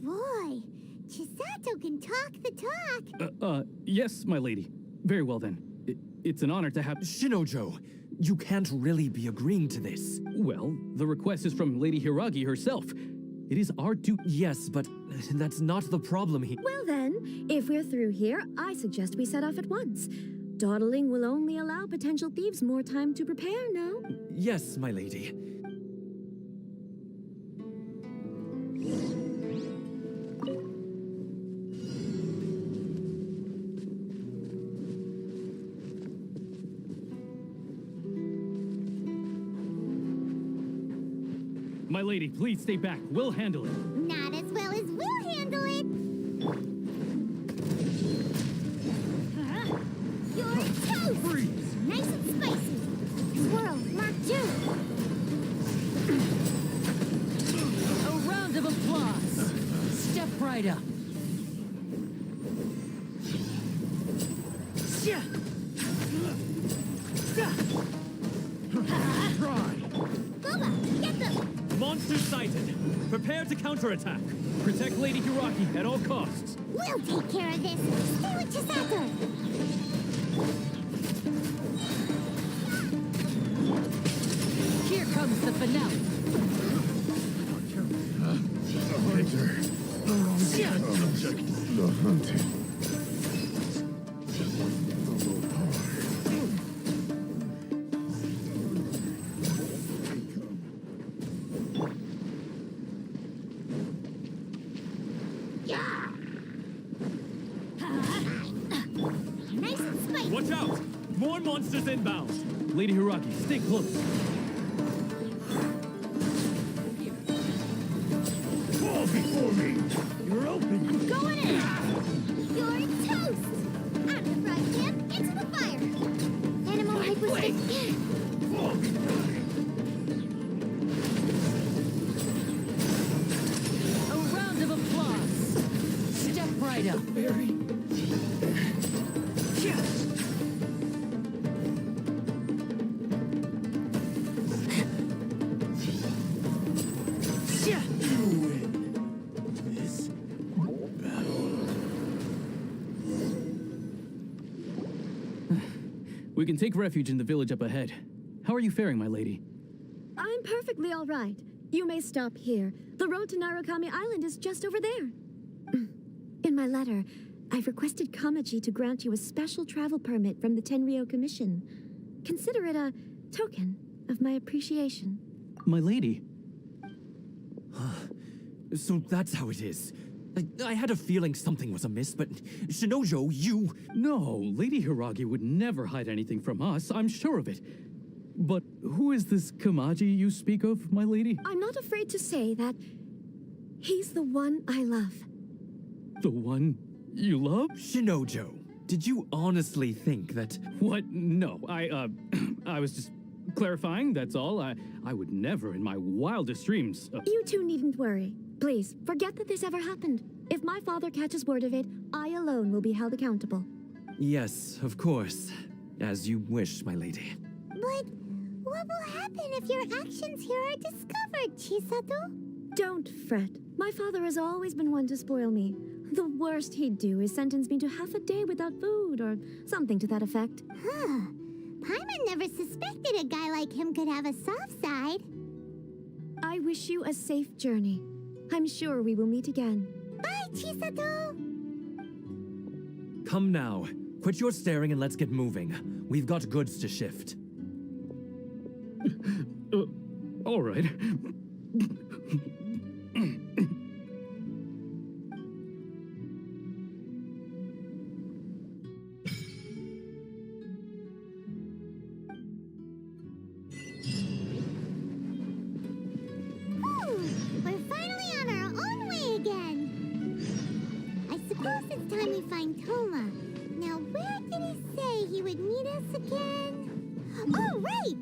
Speaker 2: Boy, Chisato can talk the talk.
Speaker 12: Yes, my lady. Very well then. It's an honor to have...
Speaker 1: Shinojo, you can't really be agreeing to this.
Speaker 12: Well, the request is from Lady Hiragi herself. It is our duty...
Speaker 1: Yes, but that's not the problem here.
Speaker 5: Well then, if we're through here, I suggest we set off at once. Dawdling will only allow potential thieves more time to prepare, no?
Speaker 1: Yes, my lady.
Speaker 12: My lady, please stay back. We'll handle it.
Speaker 2: Not as well as we'll handle it. You're toast!
Speaker 12: Freeze!
Speaker 2: Nice and spicy. Swirl, Mark 2.
Speaker 4: A round of applause. Step right up.
Speaker 10: Try!
Speaker 2: Boba, get them!
Speaker 12: Monster sighted. Prepare to counterattack. Protect Lady Hiragi at all costs.
Speaker 2: We'll take care of this. Stay with Chisato.
Speaker 4: Here comes the finale.
Speaker 10: The hunter. The wrong subject. The hunted.
Speaker 2: Nice and spicy.
Speaker 12: Watch out! More monsters inbound. Lady Hiragi, stay close.
Speaker 10: Fall before me! You're open!
Speaker 2: Going in. You're toast. Out of the frying pan, into the fire. Animal hypostasis.
Speaker 10: Fall before me!
Speaker 4: right up.
Speaker 12: We can take refuge in the village up ahead. How are you faring, my lady?
Speaker 5: I'm perfectly all right. You may stop here. The road to Narukami Island is just over there. In my letter, I've requested Kamaji to grant you a special travel permit from the Tenryou Commission. Consider it a token of my appreciation.
Speaker 12: My lady.
Speaker 13: So that's how it is. I had a feeling something was amiss, but Shinojo, you...
Speaker 12: No, Lady Hiragi would never hide anything from us, I'm sure of it. But who is this Kamaji you speak of, my lady?
Speaker 5: I'm not afraid to say that he's the one I love.
Speaker 12: The one you love?
Speaker 13: Shinojo, did you honestly think that...
Speaker 12: What? No, I was just clarifying, that's all. I would never in my wildest dreams...
Speaker 5: You two needn't worry. Please, forget that this ever happened. If my father catches word of it, I alone will be held accountable.
Speaker 13: Yes, of course. As you wish, my lady.
Speaker 2: But what will happen if your actions here are discovered, Chisato?
Speaker 5: Don't fret. My father has always been one to spoil me. The worst he'd do is sentence me to half a day without food or something to that effect.
Speaker 2: Huh. Paimon never suspected a guy like him could have a soft side.
Speaker 5: I wish you a safe journey. I'm sure we will meet again.
Speaker 2: Bye, Chisato!
Speaker 13: Come now. Quit your staring and let's get moving. We've got goods to shift.
Speaker 12: All right.
Speaker 2: We're finally on our own way again. I suppose it's time we find Toma. Now, where did he say he would meet us again? Oh, right!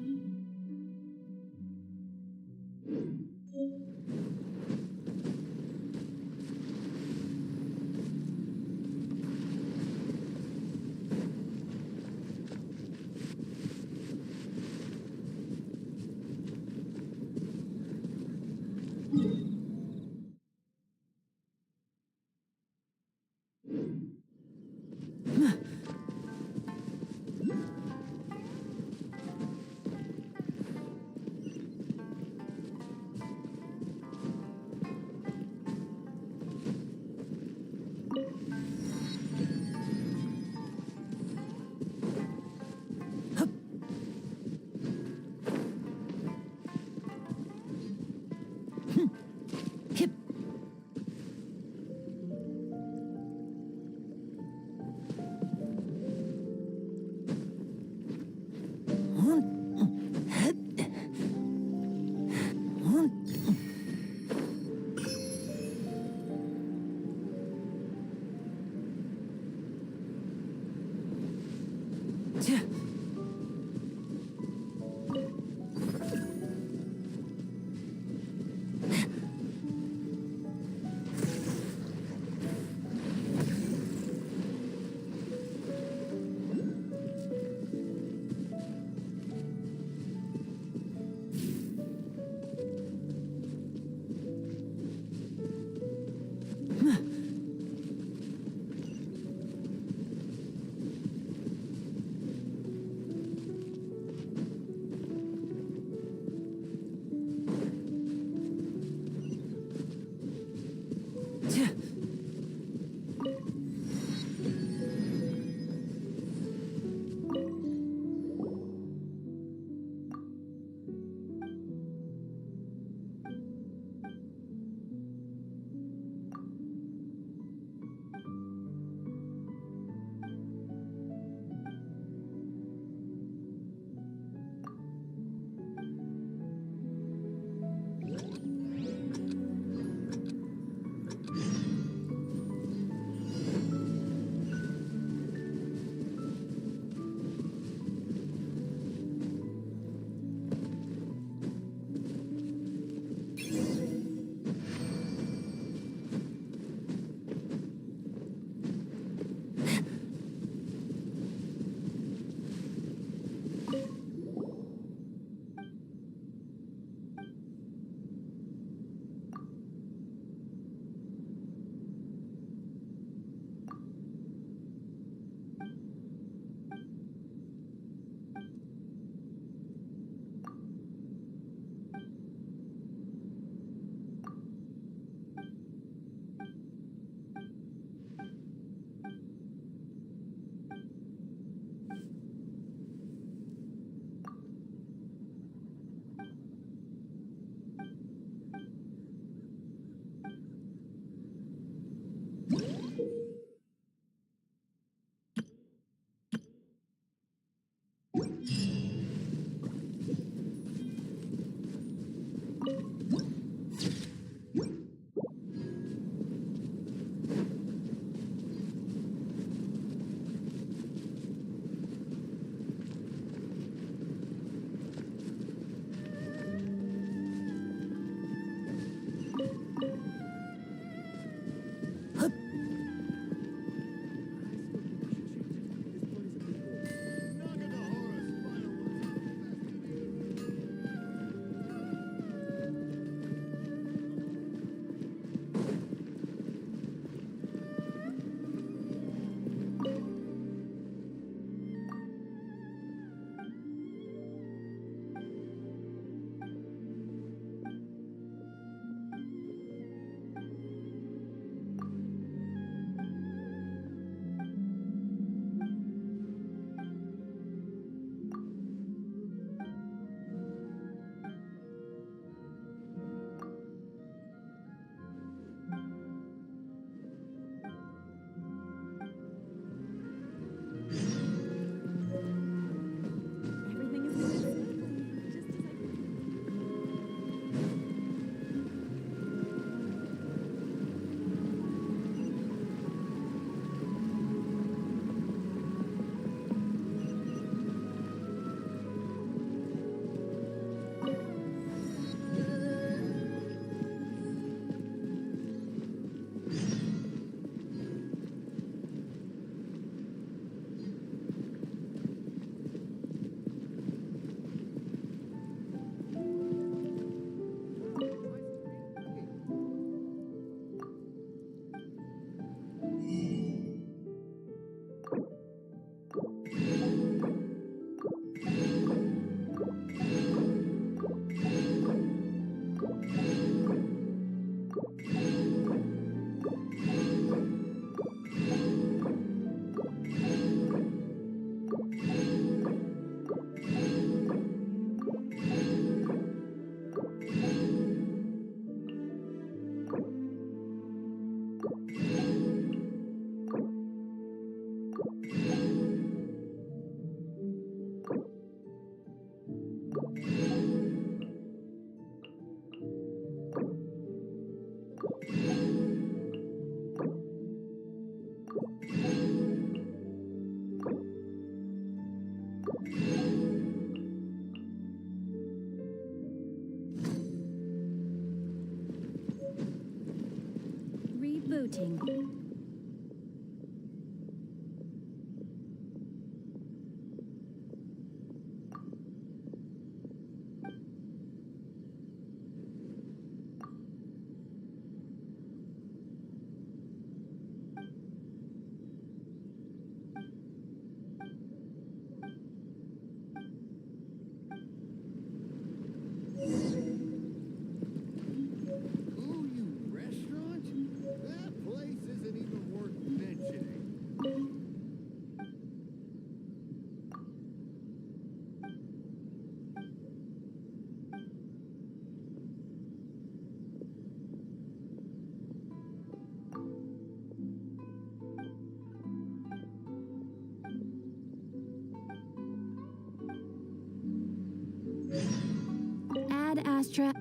Speaker 5: try.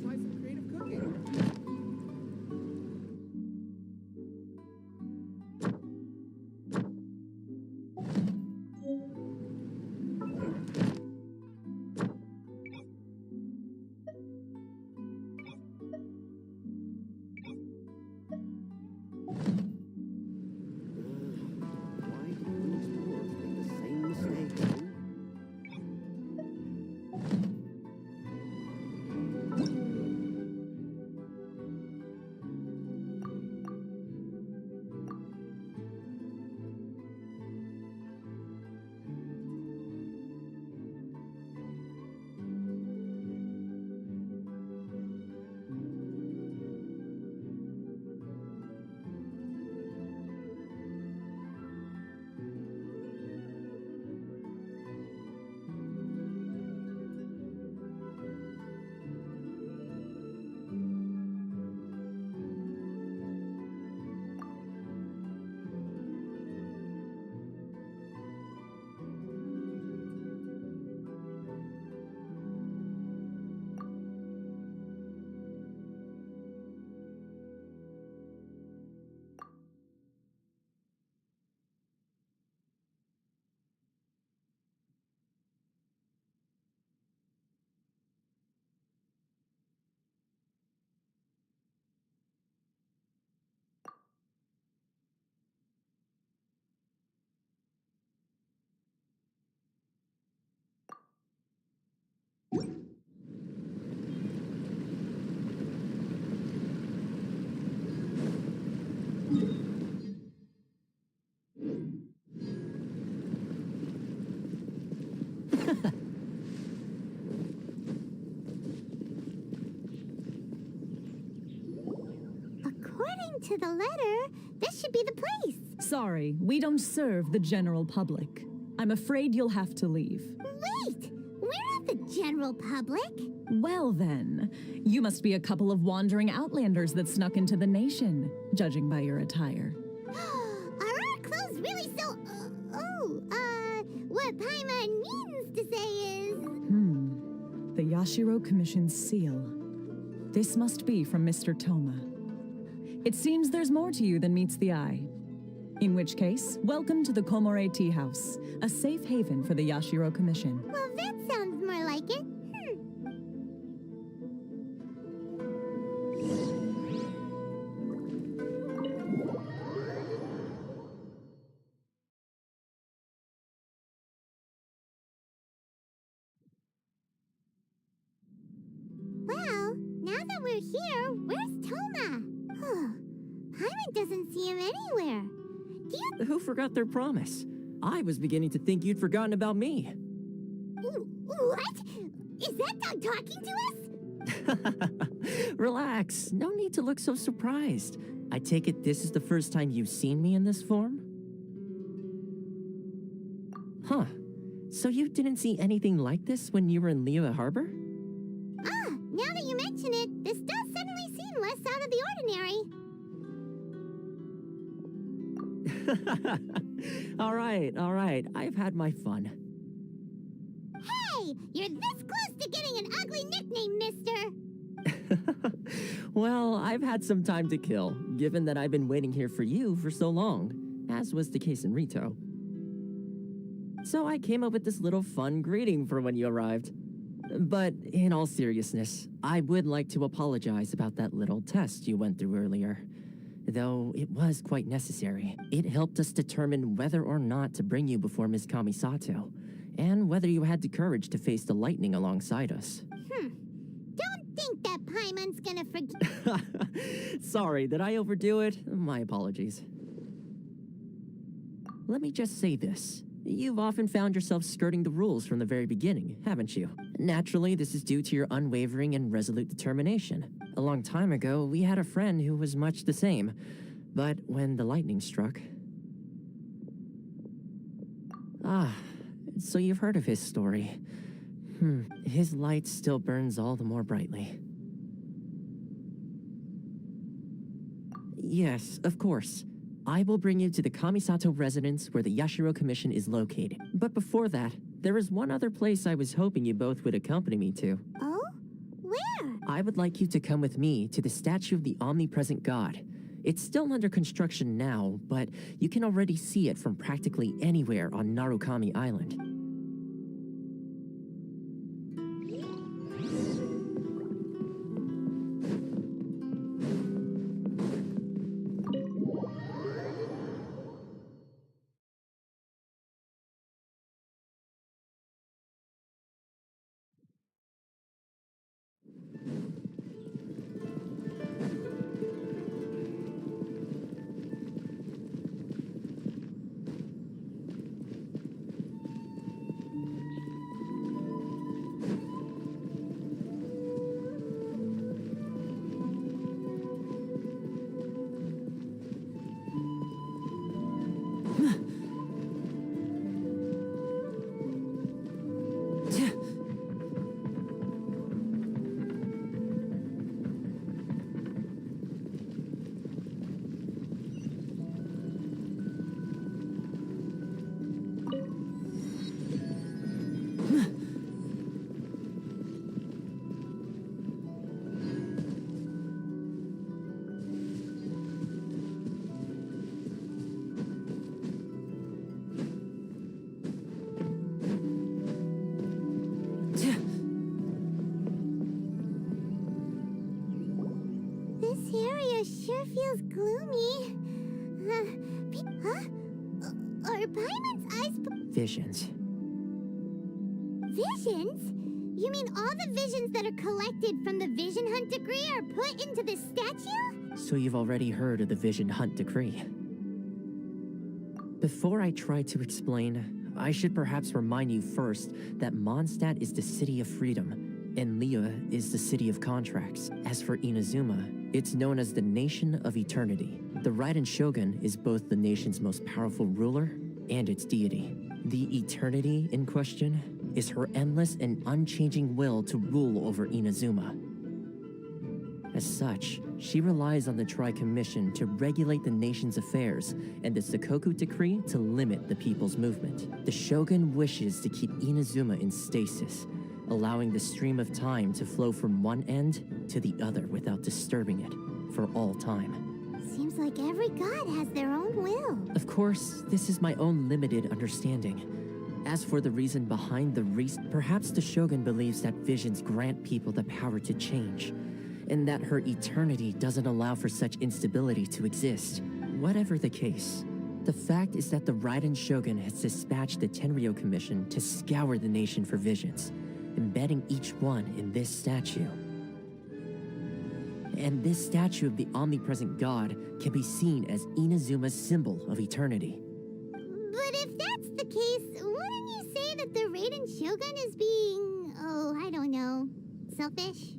Speaker 9: Try some creative cooking.
Speaker 11: Why do these dwarves make the same mistake?
Speaker 2: According to the letter, this should be the place.
Speaker 14: Sorry, we don't serve the general public. I'm afraid you'll have to leave.
Speaker 2: Wait! We're not the general public.
Speaker 14: Well then, you must be a couple of wandering outlanders that snuck into the nation, judging by your attire.
Speaker 2: Are our clothes really so... what Paimon means to say is...
Speaker 14: The Yashiro Commission's seal. This must be from Mr. Toma. It seems there's more to you than meets the eye. In which case, welcome to the Komore Tea House, a safe haven for the Yashiro Commission.
Speaker 2: Well, that sounds more like it. Well, now that we're here, where's Toma? Paimon doesn't see him anywhere. Do you...
Speaker 4: Who forgot their promise? I was beginning to think you'd forgotten about me.
Speaker 2: What? Is that dog talking to us?
Speaker 4: Relax. No need to look so surprised. I take it this is the first time you've seen me in this form? Huh. So you didn't see anything like this when you were in Liyue Harbor?
Speaker 2: Now that you mention it, this does suddenly seem less out of the ordinary.
Speaker 4: All right. I've had my fun.
Speaker 2: Hey, you're this close to getting an ugly nickname, mister.
Speaker 4: Well, I've had some time to kill, given that I've been waiting here for you for so long, as was the case in Rito. So I came up with this little fun greeting for when you arrived. But in all seriousness, I would like to apologize about that little test you went through earlier. Though it was quite necessary. It helped us determine whether or not to bring you before Ms. Kamisato, and whether you had the courage to face the lightning alongside us.
Speaker 2: Don't think that Paimon's gonna forget.
Speaker 4: Sorry, did I overdo it? My apologies. Let me just say this. You've often found yourself skirting the rules from the very beginning, haven't you? Naturally, this is due to your unwavering and resolute determination. A long time ago, we had a friend who was much the same. But when the lightning struck... So you've heard of his story. His light still burns all the more brightly. Yes, of course. I will bring you to the Kamisato residence where the Yashiro Commission is located. But before that, there is one other place I was hoping you both would accompany me to.
Speaker 2: Oh? Where?
Speaker 4: I would like you to come with me to the statue of the omnipresent god. It's still under construction now, but you can already see it from practically anywhere on Narukami Island.
Speaker 2: This area sure feels gloomy. Are Paimon's eyes
Speaker 4: Visions.
Speaker 2: visions? You mean all the visions that are collected from the Vision Hunt Decree are put into this statue?
Speaker 4: So you've already heard of the Vision Hunt Decree. Before I try to explain, I should perhaps remind you first that Mondstadt is the city of freedom, and Liyue is the city of contracts. As for Inuzuma, it's known as the Nation of Eternity. The Raiden Shogun is both the nation's most powerful ruler and its deity. The Eternity in question is her endless and unchanging will to rule over Inuzuma. As such, she relies on the Tri-Commission to regulate the nation's affairs and the Sakoku Decree to limit the people's movement. The Shogun wishes to keep Inuzuma in stasis, allowing the stream of time to flow from one end to the other without disturbing it for all time.
Speaker 2: Seems like every god has their own will.
Speaker 4: Of course, this is my own limited understanding. As for the reason behind the perhaps the Shogun believes that visions grant people the power to change, and that her eternity doesn't allow for such instability to exist. Whatever the case, the fact is that the Raiden Shogun has dispatched the Tenryou Commission to scour the nation for visions, embedding each one in this statue. And this statue of the omnipresent god can be seen as Inuzuma's symbol of eternity.
Speaker 2: But if that's the case, wouldn't you say that the Raiden Shogun is being, I don't know, selfish?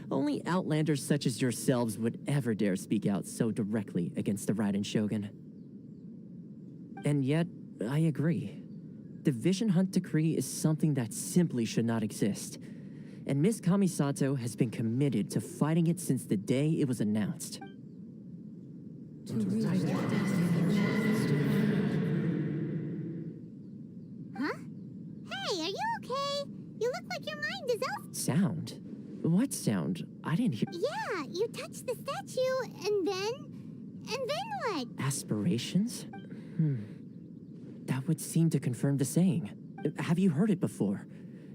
Speaker 4: Only outlanders such as yourselves would ever dare speak out so directly against the Raiden Shogun. And yet, I agree. The Vision Hunt Decree is something that simply should not exist. And Miss Kamisato has been committed to fighting it since the day it was announced.
Speaker 2: Huh? Hey, are you okay? You look like your mind is out.
Speaker 4: Sound? What sound? I didn't hear.
Speaker 2: Yeah, you touched the statue, and then what?
Speaker 4: Aspirations? That would seem to confirm the saying. Have you heard it before?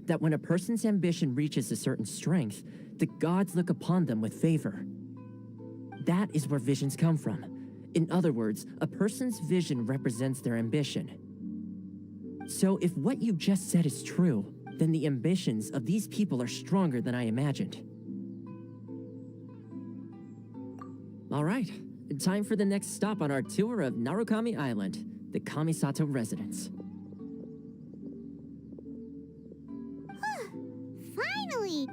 Speaker 4: That when a person's ambition reaches a certain strength, the gods look upon them with favor. That is where visions come from. In other words, a person's vision represents their ambition. So if what you just said is true, then the ambitions of these people are stronger than I imagined. All right, time for the next stop on our tour of Narukami Island, the Kamisato residence.
Speaker 2: Finally!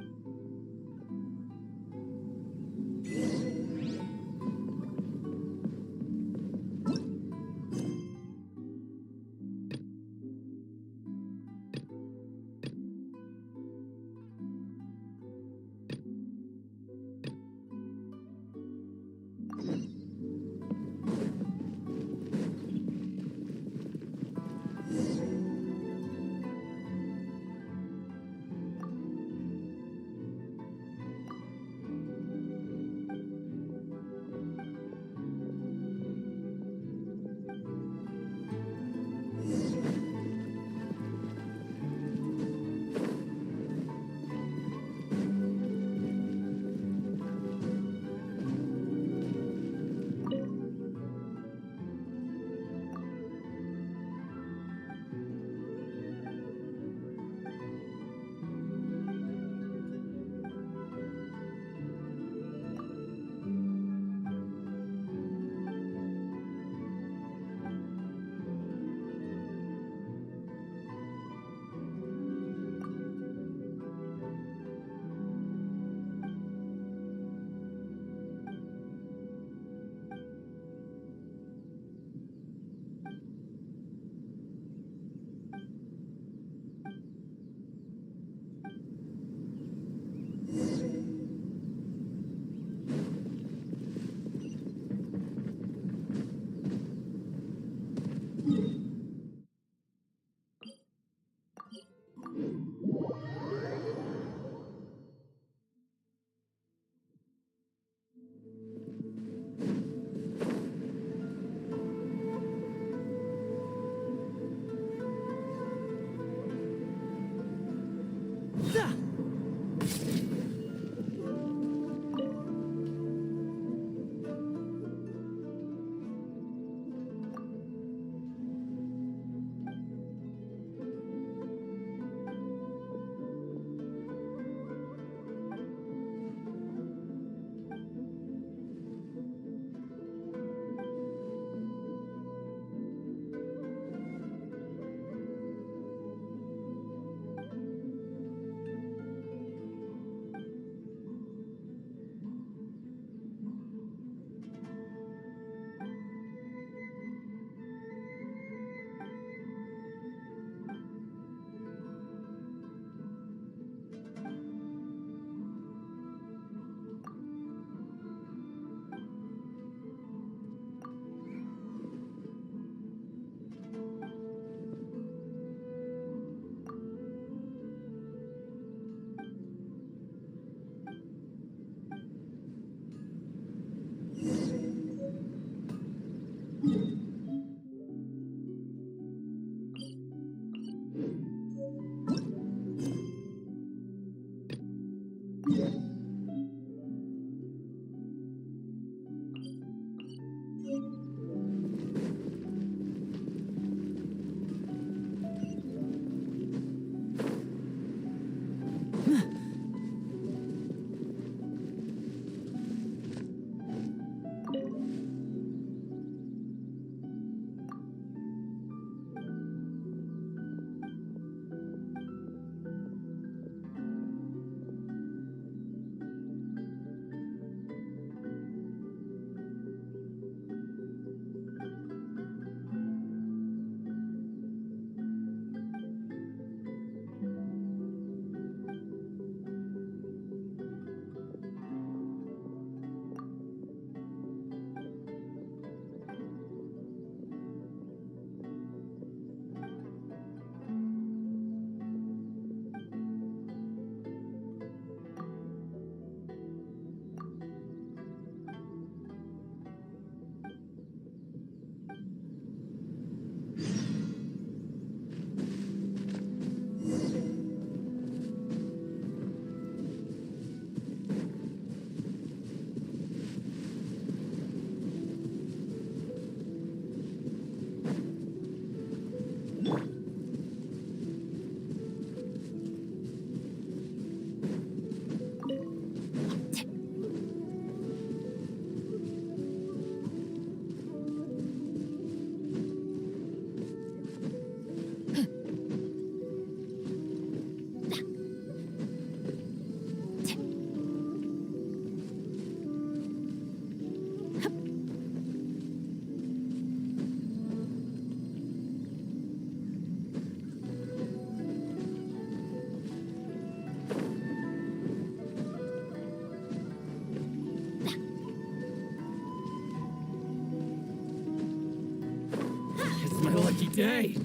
Speaker 10: day.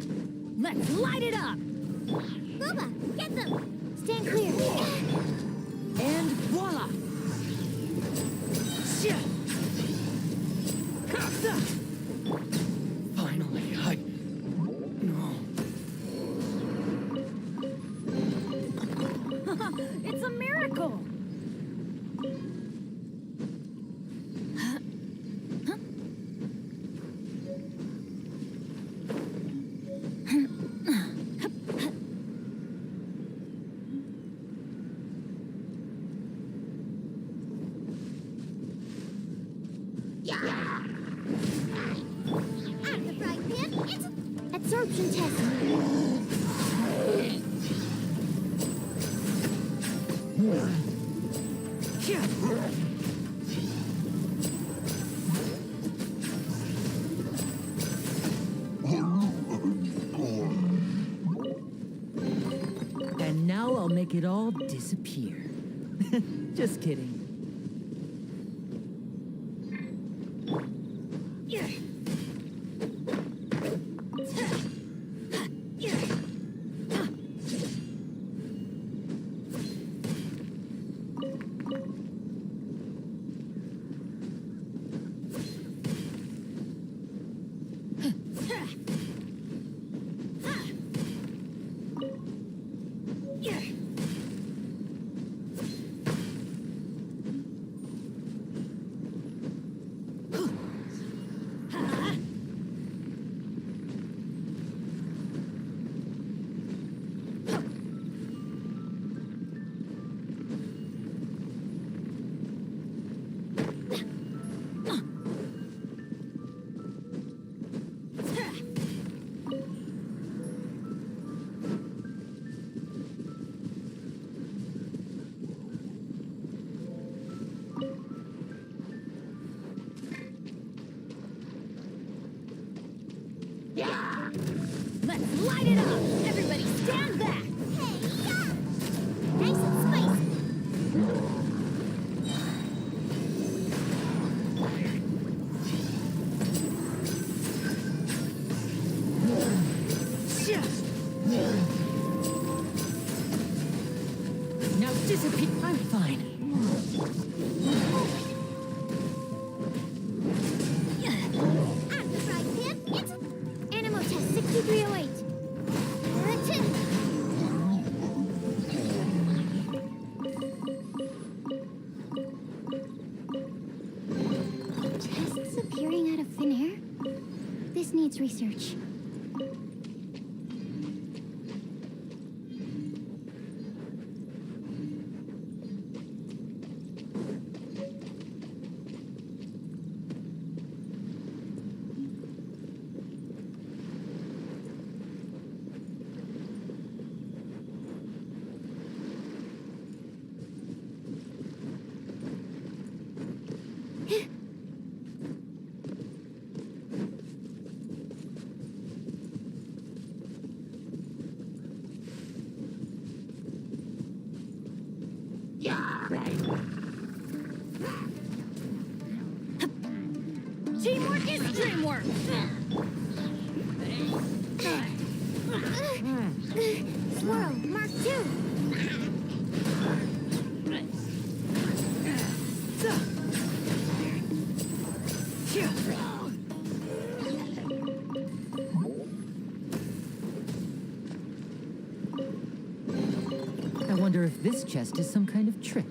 Speaker 8: Let's light it up!
Speaker 2: Booba, get them! Stand clear.
Speaker 4: And voila!
Speaker 7: Finally, No.
Speaker 8: It's a miracle!
Speaker 2: Out of the frying pan, it's absorption test.
Speaker 4: And now I'll make it all disappear. Just kidding.
Speaker 8: Let's light it up! Everybody stand back!
Speaker 2: Hey, yeah! Nice and spicy.
Speaker 4: Now disappear. I'm fine.
Speaker 2: Out of the frying pan, it's Animal Test 6308. Tests appearing out of thin air? This needs research.
Speaker 8: Teamwork is dreamwork!
Speaker 2: Swirl, Mark 2.
Speaker 4: I wonder if this chest is some kind of trick.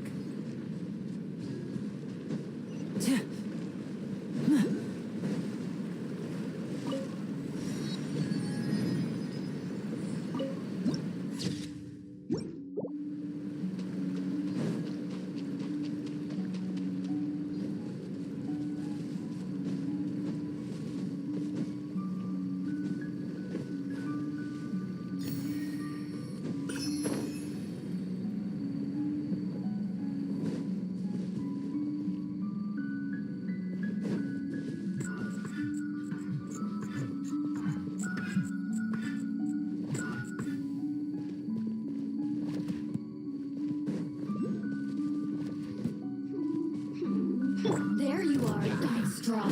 Speaker 8: There you are, Dice Drop.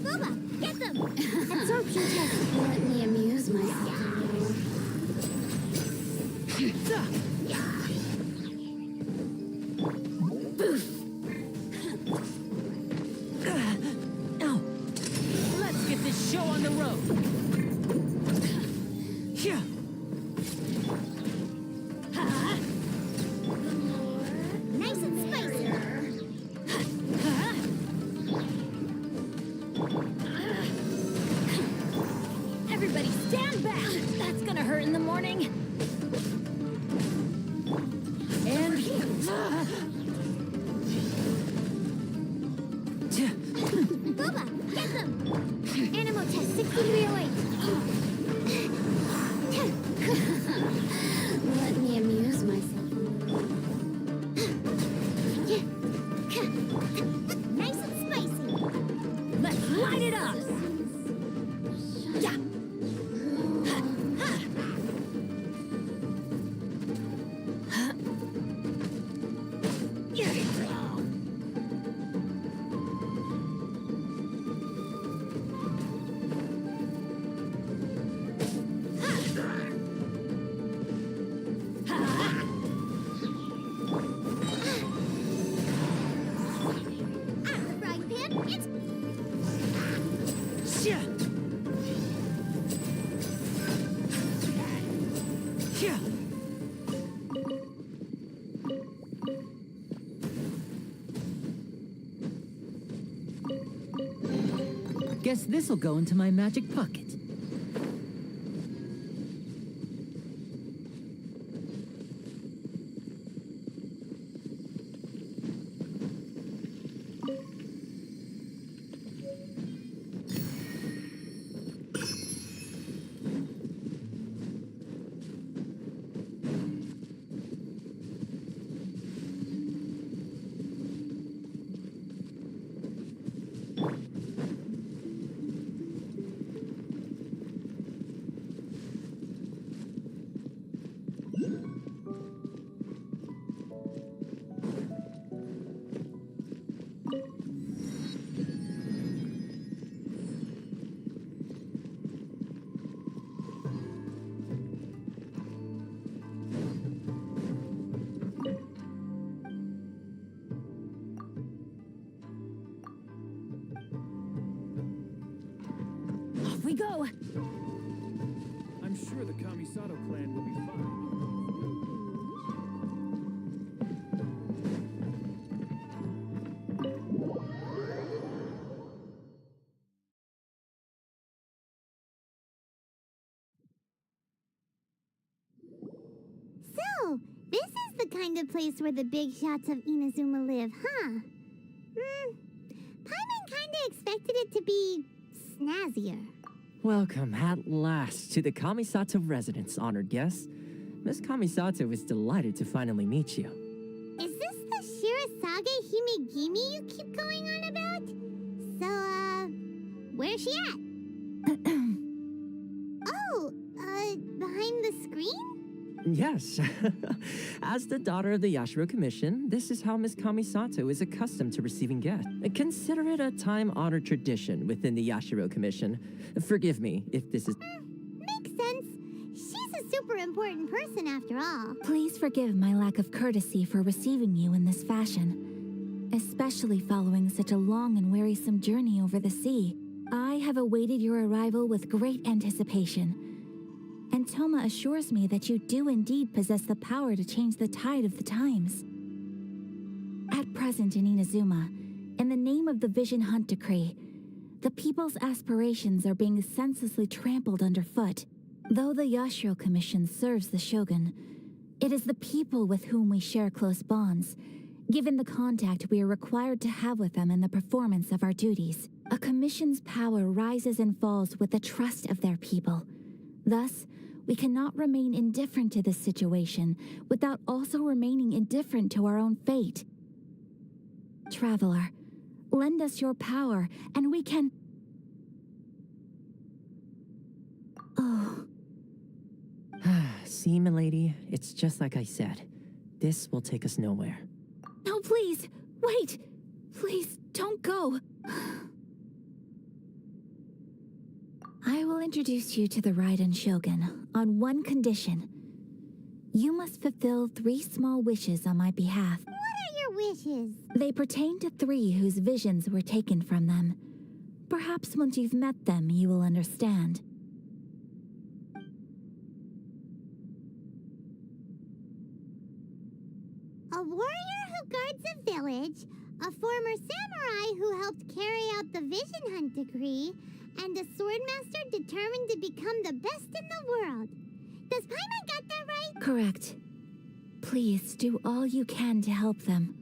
Speaker 2: Booba, get them!
Speaker 6: Absorption test. Let me amuse myself.
Speaker 4: Ow. Let's get this show on the road. Yeah.
Speaker 2: Nice and spicy.
Speaker 8: Everybody stand back! That's gonna hurt in the morning.
Speaker 4: And
Speaker 2: Booba, get them! Animal test 6308.
Speaker 6: Let me amuse myself.
Speaker 2: Nice and spicy.
Speaker 8: Let's light it up!
Speaker 2: Yeah. Frying pan, it's
Speaker 4: guess this'll go into my magic pocket.
Speaker 8: Off we go!
Speaker 3: I'm sure the Kamisato clan will be fine.
Speaker 2: So, this is the kind of place where the big shots of Inazuma live, huh? Paimon kinda expected it to be snazzier.
Speaker 4: Welcome at last to the Kamisato residence, honored guest. Miss Kamisato is delighted to finally meet you.
Speaker 2: Is this the Shirasage Himegimi you keep going on about? So, where's she at? Oh, behind the screen?
Speaker 4: Yes. As the daughter of the Yashiro Commission, this is how Miss Kamisato is accustomed to receiving guests. Consider it a time-honored tradition within the Yashiro Commission. Forgive me if this is...
Speaker 2: Makes sense. She's a super important person after all.
Speaker 5: Please forgive my lack of courtesy for receiving you in this fashion, especially following such a long and wearisome journey over the sea. I have awaited your arrival with great anticipation, and Toma assures me that you do indeed possess the power to change the tide of the times. At present in Inazuma, in the name of the Vision Hunt Decree, the people's aspirations are being senselessly trampled underfoot. Though the Yashiro Commission serves the Shogun, it is the people with whom we share close bonds, given the contact we are required to have with them in the performance of our duties. A commission's power rises and falls with the trust of their people. Thus, we cannot remain indifferent to this situation without also remaining indifferent to our own fate. Traveler, lend us your power, and we can... Oh.
Speaker 4: See, milady, it's just like I said. This will take us nowhere.
Speaker 5: No, please, wait! Please, don't go!
Speaker 15: I will introduce you to the Raiden Shogun on one condition. You must fulfill 3 small wishes on my behalf.
Speaker 2: What are your wishes?
Speaker 15: They pertain to 3 whose visions were taken from them. Perhaps once you've met them, you will understand.
Speaker 2: A warrior who guards a village, a former samurai who helped carry out the vision hunt decree, and a swordmaster determined to become the best in the world. Does Paimon got that right?
Speaker 15: Correct. Please do all you can to help them.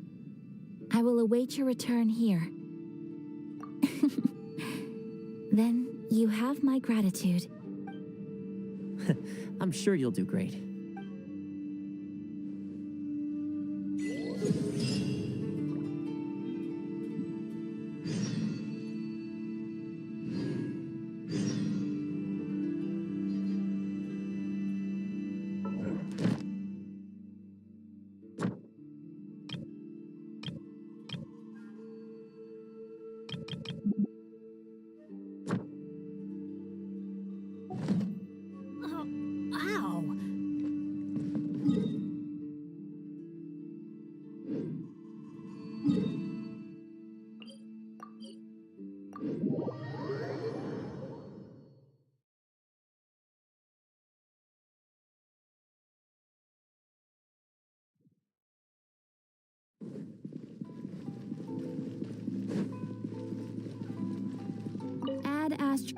Speaker 15: I will await your return here. Then you have my gratitude.
Speaker 4: I'm sure you'll do great.
Speaker 5: Add Ast.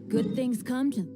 Speaker 14: Good things come to...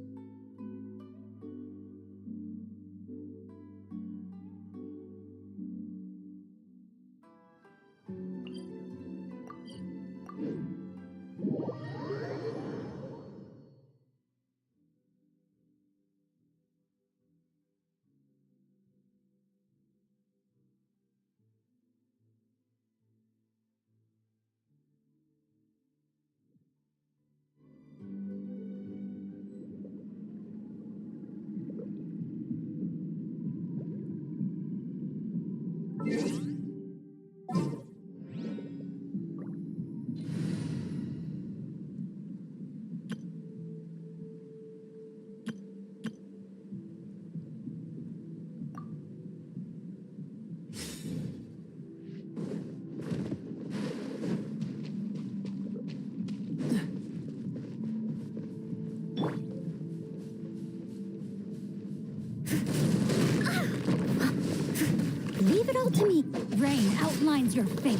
Speaker 8: Leave it all to me. Rain outlines your fate.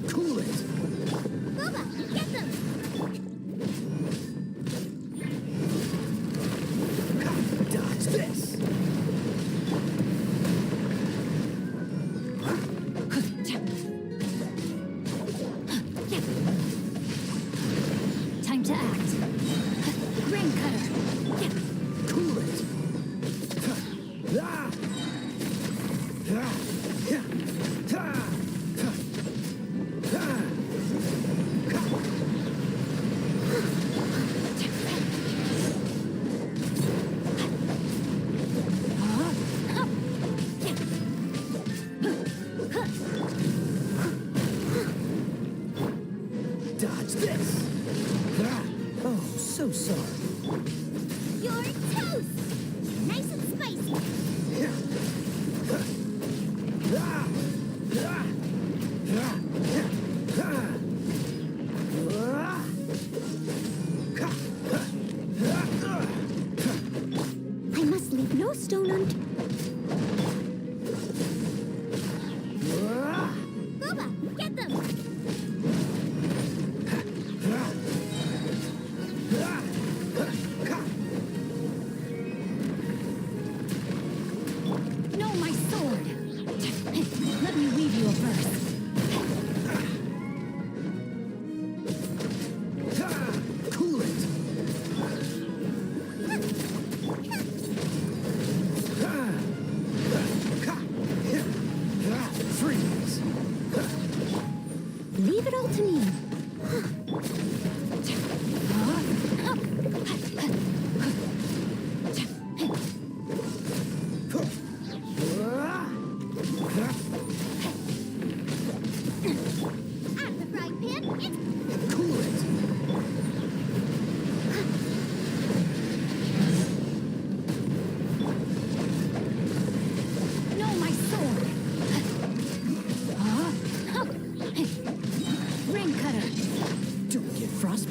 Speaker 7: Cool it!
Speaker 2: Boba, get them!
Speaker 7: Dodge this!
Speaker 8: Time to act. Rain cutter.
Speaker 7: Cool it! Ah! Ah! Yeah! Ah! Ah! Dodge this! Ah! Oh, so sorry.
Speaker 2: You're toast! Nice and spicy!
Speaker 8: I must leave no stone unturned.
Speaker 2: Boba, get them!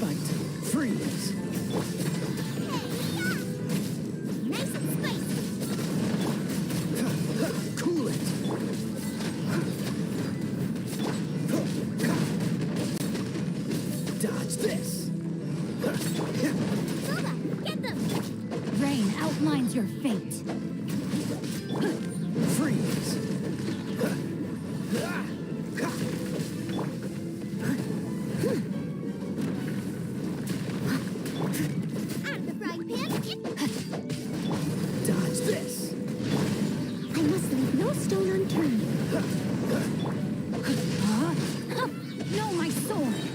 Speaker 10: Fight. Freeze.
Speaker 2: Nice and spicy.
Speaker 10: Cool it. Dodge this.
Speaker 2: Lola, get them!
Speaker 8: Rain outlines your fate.
Speaker 10: Freeze.
Speaker 2: Out of the frying pan.
Speaker 10: Dodge this.
Speaker 5: I must leave no stone unturned.
Speaker 8: No, my sword!